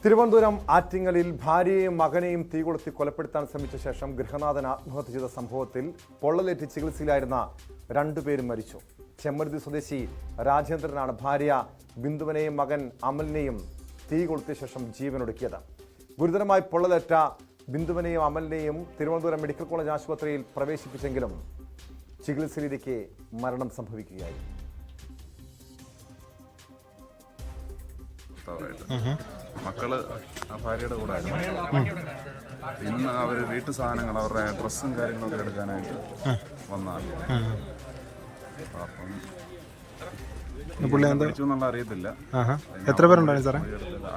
തിരുവനന്തപുരം ആറ്റിങ്ങലിൽ ഭാര്യയെയും മകനെയും തീകൊളുത്തി കൊലപ്പെടുത്താൻ ശ്രമിച്ച ശേഷം ഗൃഹനാഥൻ ആത്മഹത്യ ചെയ്ത സംഭവത്തിൽ പൊള്ളലേറ്റ് ചികിത്സയിലായിരുന്ന 2 പേരും മരിച്ചു. ചെമ്മരുതി സ്വദേശി രാജേന്ദ്രനാണ് ഭാര്യ ബിന്ദുവിനെയും മകൻ അമലിനെയും തീ കൊളുത്തിയ ശേഷം ജീവനൊടുക്കിയത്. ഗുരുതരമായി പൊള്ളലേറ്റ ബിന്ദുവിനെയും അമലിനെയും തിരുവനന്തപുരം മെഡിക്കൽ കോളേജ് ആശുപത്രിയിൽ പ്രവേശിപ്പിച്ചെങ്കിലും ചികിത്സയിലിരിക്കെ മരണം സംഭവിക്കുകയായി. മക്കള് ഭാര്യയുടെ കൂടെ ആയിരുന്നു. ഇന്ന് അവര് വീട്ടു സാധനങ്ങൾ, അവരുടെ ഡ്രസ്സും കാര്യങ്ങളൊക്കെ എടുക്കാനായിട്ട് വന്നതാണ്. അപ്പം വിളിച്ചു എന്നുള്ള അറിയത്തില്ല. എത്ര പേരുണ്ടായിരുന്നു സാറേ?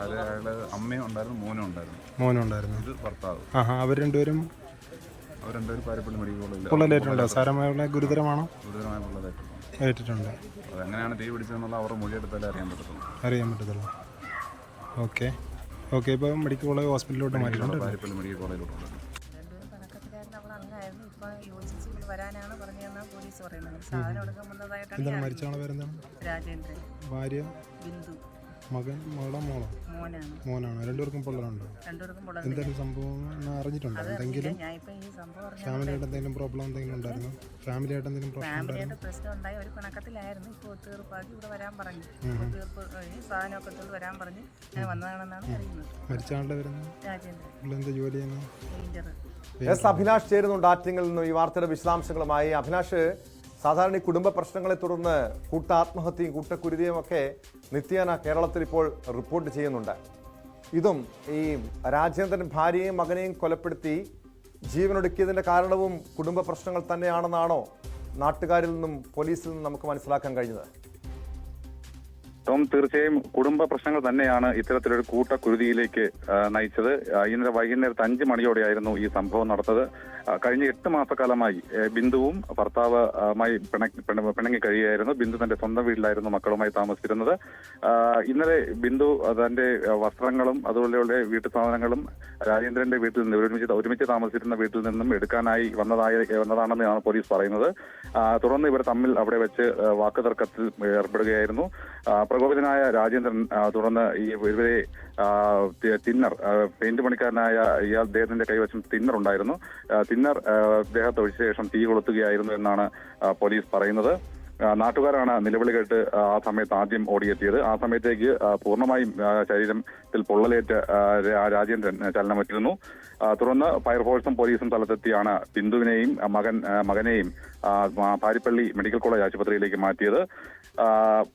അയാള് അമ്മയും ഉണ്ടായിരുന്നു, മോനും ഉണ്ടായിരുന്നു. ഇത് ഭർത്താവ്. അവർ രണ്ടുപേരും പാരിപ്പള്ളി മെഡിക്കൽ കോളേജിൽ പൊള്ളലേറ്റുണ്ടോ? സാരമായ ഗുരുതരമാണോ? ഗുരുതരമായ പൊള്ളലേറ്റിട്ടുണ്ട്. ഏറ്റിട്ടുണ്ട്. അതെങ്ങനെയാണ് തീ പിടിച്ചതെന്നുള്ള അവരുടെ മൊഴിയെടുത്താലേ അറിയാൻ പറ്റത്തുള്ളൂ. ഓക്കെ. ഇപ്പോൾ മെഡിക്കൽ കോളേജ് ഹോസ്പിറ്റലിലോട്ട് മാറ്റിയിട്ടുണ്ട്. പാരിപ്പള്ളി മെഡിക്കൽ കോളേജിലോട്ട് എന്താണ് മരിച്ചാളെ പേരെന്താണ്? രാജേന്ദ്രൻ. ഭാര്യ മകൻ, മോളോ? മോനാണ്. രണ്ടുപേർക്കും പൊള്ളലുണ്ടോ? എന്തെങ്കിലും സംഭവം അറിഞ്ഞിട്ടുണ്ടോ? എന്തെങ്കിലും ഫാമിലിയായിട്ട് എന്തെങ്കിലും പ്രോബ്ലം എന്തെങ്കിലും ഉണ്ടായിരുന്നു? ഫാമിലിയായിട്ട് എന്തെങ്കിലും പ്രശ്നം ഉണ്ടായി. ഒരു പിണക്കത്തിലായിരുന്നു. ഇപ്പോൾ ഒത്തുതീർപ്പാക്കി ഇവിടെ വരാൻ പറഞ്ഞു. ഒത്തുതീർപ്പ് കഴിഞ്ഞ് സാധനമൊക്കെ എടുത്ത് വരാൻ പറഞ്ഞ് ഞാൻ വന്നതാണെന്നാണ് അറിയുന്നത്. മരിച്ച ആളുടെ വരുന്നത് രാജേന്ദ്രൻ. എന്താ ജോലി ചെയ്യുന്നത്? അഭിലാഷ് ചേരുന്നുണ്ട് ആറ്റിങ്ങിൽ നിന്നും ഈ വാർത്തയുടെ വിശദാംശങ്ങളുമായി. അഭിലാഷ്, സാധാരണ ഈ കുടുംബ പ്രശ്നങ്ങളെ തുടർന്ന് കൂട്ടാത്മഹത്യയും കൂട്ടക്കുരുതിയും ഒക്കെ നിത്യേന കേരളത്തിൽ ഇപ്പോൾ റിപ്പോർട്ട് ചെയ്യുന്നുണ്ട്. ഇതും ഈ രാജേന്ദ്രൻ ഭാര്യയെയും മകനെയും കൊലപ്പെടുത്തി ജീവനൊടുക്കിയതിൻ്റെ കാരണവും കുടുംബ പ്രശ്നങ്ങൾ തന്നെയാണെന്നാണോ നാട്ടുകാരിൽ നിന്നും പോലീസിൽ നിന്നും നമുക്ക് മനസ്സിലാക്കാൻ കഴിഞ്ഞത്? ടോം, തീർച്ചയായും കുടുംബ പ്രശ്നങ്ങൾ തന്നെയാണ് ഇത്തരത്തിലൊരു കൂട്ടക്കുരുതിയിലേക്ക് നയിച്ചത്. ഇന്നലെ വൈകുന്നേരത്ത് 5 മണിയോടെയായിരുന്നു ഈ സംഭവം നടന്നത്. കഴിഞ്ഞ 8 മാസക്കാലമായി ബിന്ദുവും ഭർത്താവുമായി പിണങ്ങി കഴിയുകയായിരുന്നു. ബിന്ദു തന്റെ സ്വന്തം വീട്ടിലായിരുന്നു മക്കളുമായി താമസിച്ചിരുന്നത്. ഇന്നലെ ബിന്ദു തന്റെ വസ്ത്രങ്ങളും അതുപോലെയുള്ള വീട്ടു സാധനങ്ങളും രാജേന്ദ്രന്റെ വീട്ടിൽ നിന്ന് ഒരുമിച്ച് താമസിച്ചിരുന്ന വീട്ടിൽ നിന്നും എടുക്കാനായി വന്നതാണെന്നാണ് പോലീസ് പറയുന്നത്. തുടർന്ന് ഇവർ തമ്മിൽ അവിടെ വെച്ച് വാക്കുതർക്കത്തിൽ ഏർപ്പെടുകയായിരുന്നു. പ്രകോപിതനായ രാജേന്ദ്രൻ തുടർന്ന് ഇവരെ തിന്നർ, പെയിന്റ് പണിക്കാരനായ അദ്ദേഹത്തിന്റെ കൈവശം തിന്നർ ഉണ്ടായിരുന്നു. തിന്നർ അദ്ദേഹത്തെ ഒഴിച്ച ശേഷം തീ കൊളുത്തുകയായിരുന്നു എന്നാണ് പോലീസ് പറയുന്നത്. നാട്ടുകാരാണ് നിലവിളി കേട്ട് ആ സമയത്ത് ആദ്യം ഓടിയെത്തിയത്. ആ സമയത്തേക്ക് പൂർണ്ണമായും ശരീരത്തിൽ പൊള്ളലേറ്റ് രാജേന്ദ്രൻ ചലനമറ്റിരുന്നു. തുടർന്ന് ഫയർഫോഴ്സും പോലീസും സ്ഥലത്തെത്തിയാണ് ബിന്ദുവിനെയും മകനെയും പാരിപ്പള്ളി മെഡിക്കൽ കോളേജ് ആശുപത്രിയിലേക്ക് മാറ്റിയത്.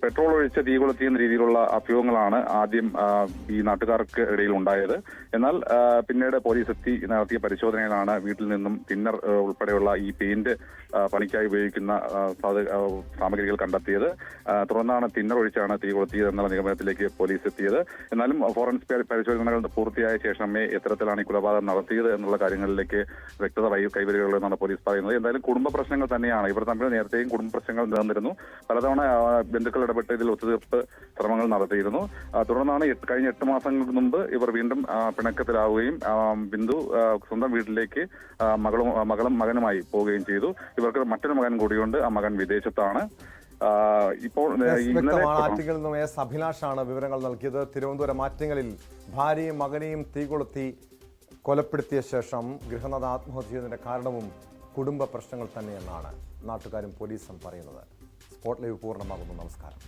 പെട്രോൾ ഒഴിച്ച് തീ കൊളുത്തിയെന്ന രീതിയിലുള്ള അഭ്യൂഹങ്ങളാണ് ആദ്യം ഈ നാട്ടുകാർക്ക് ഇടയിൽ ഉണ്ടായത്. എന്നാൽ പിന്നീട് പോലീസ് എത്തി നടത്തിയ പരിശോധനയിലാണ് വീട്ടിൽ നിന്നും തിന്നർ ഉൾപ്പെടെയുള്ള ഈ പെയിന്റ് പണിക്കായി ഉപയോഗിക്കുന്ന സാമഗ്രികൾ കണ്ടെത്തിയത്. തുടർന്നാണ് തിന്നർ ഒഴിച്ചാണ് തീ കൊളുത്തിയത് എന്നുള്ള നിഗമനത്തിലേക്ക് പോലീസ് എത്തിയത്. എന്നാലും ഫോറൻസിക് പരിശോധനകൾ പൂർത്തിയായ ശേഷമേ എത്തരത്തിലാണ് ഈ കൊലപാതകം നടത്തിയത് എന്നുള്ള കാര്യങ്ങളിലേക്ക് വ്യക്തത കൈവരികയുള്ളൂ എന്നാണ് പോലീസ് പറയുന്നത്. എന്തായാലും കുടുംബ പ്രശ്നങ്ങൾ തന്നെയാണ്. ഇവർ തമ്മിൽ നേരത്തെയും കുടുംബ പ്രശ്നങ്ങൾ നിലനിന്നിരുന്നു. പലതവണ ബന്ധുക്കൾ ഇടപെട്ട് ഇതിൽ ഒത്തുതീർപ്പ് ശ്രമങ്ങൾ നടത്തിയിരുന്നു. തുടർന്നാണ് കഴിഞ്ഞ 8 മാസങ്ങൾക്ക് മുമ്പ് ഇവർ വീണ്ടും പിണക്കത്തിലാവുകയും ബിന്ദു സ്വന്തം വീട്ടിലേക്ക് മകളും മകനുമായി പോവുകയും ചെയ്തു. ഇവർക്ക് മറ്റൊരു മകൻ കൂടിയുണ്ട്. ആ മകൻ വിദേശത്താണ്. ഇപ്പോൾ ആറ്റിങ്ങിൽ നിന്നും എസ് അഭിലാഷാണ് വിവരങ്ങൾ നൽകിയത്. തിരുവനന്തപുരം ആറ്റിങ്ങലിൽ ഭാര്യയും മകനെയും തീ കൊളുത്തി കൊലപ്പെടുത്തിയ ശേഷം ഗൃഹനാഥ ആത്മഹത്യ ചെയ്തതിന്റെ കാരണവും കുടുംബ പ്രശ്നങ്ങൾ തന്നെയെന്നാണ് നാട്ടുകാരും പോലീസും പറയുന്നത്. സ്പോട്ട് ലൈവ് പൂർണ്ണമാകുന്നു. നമസ്കാരം.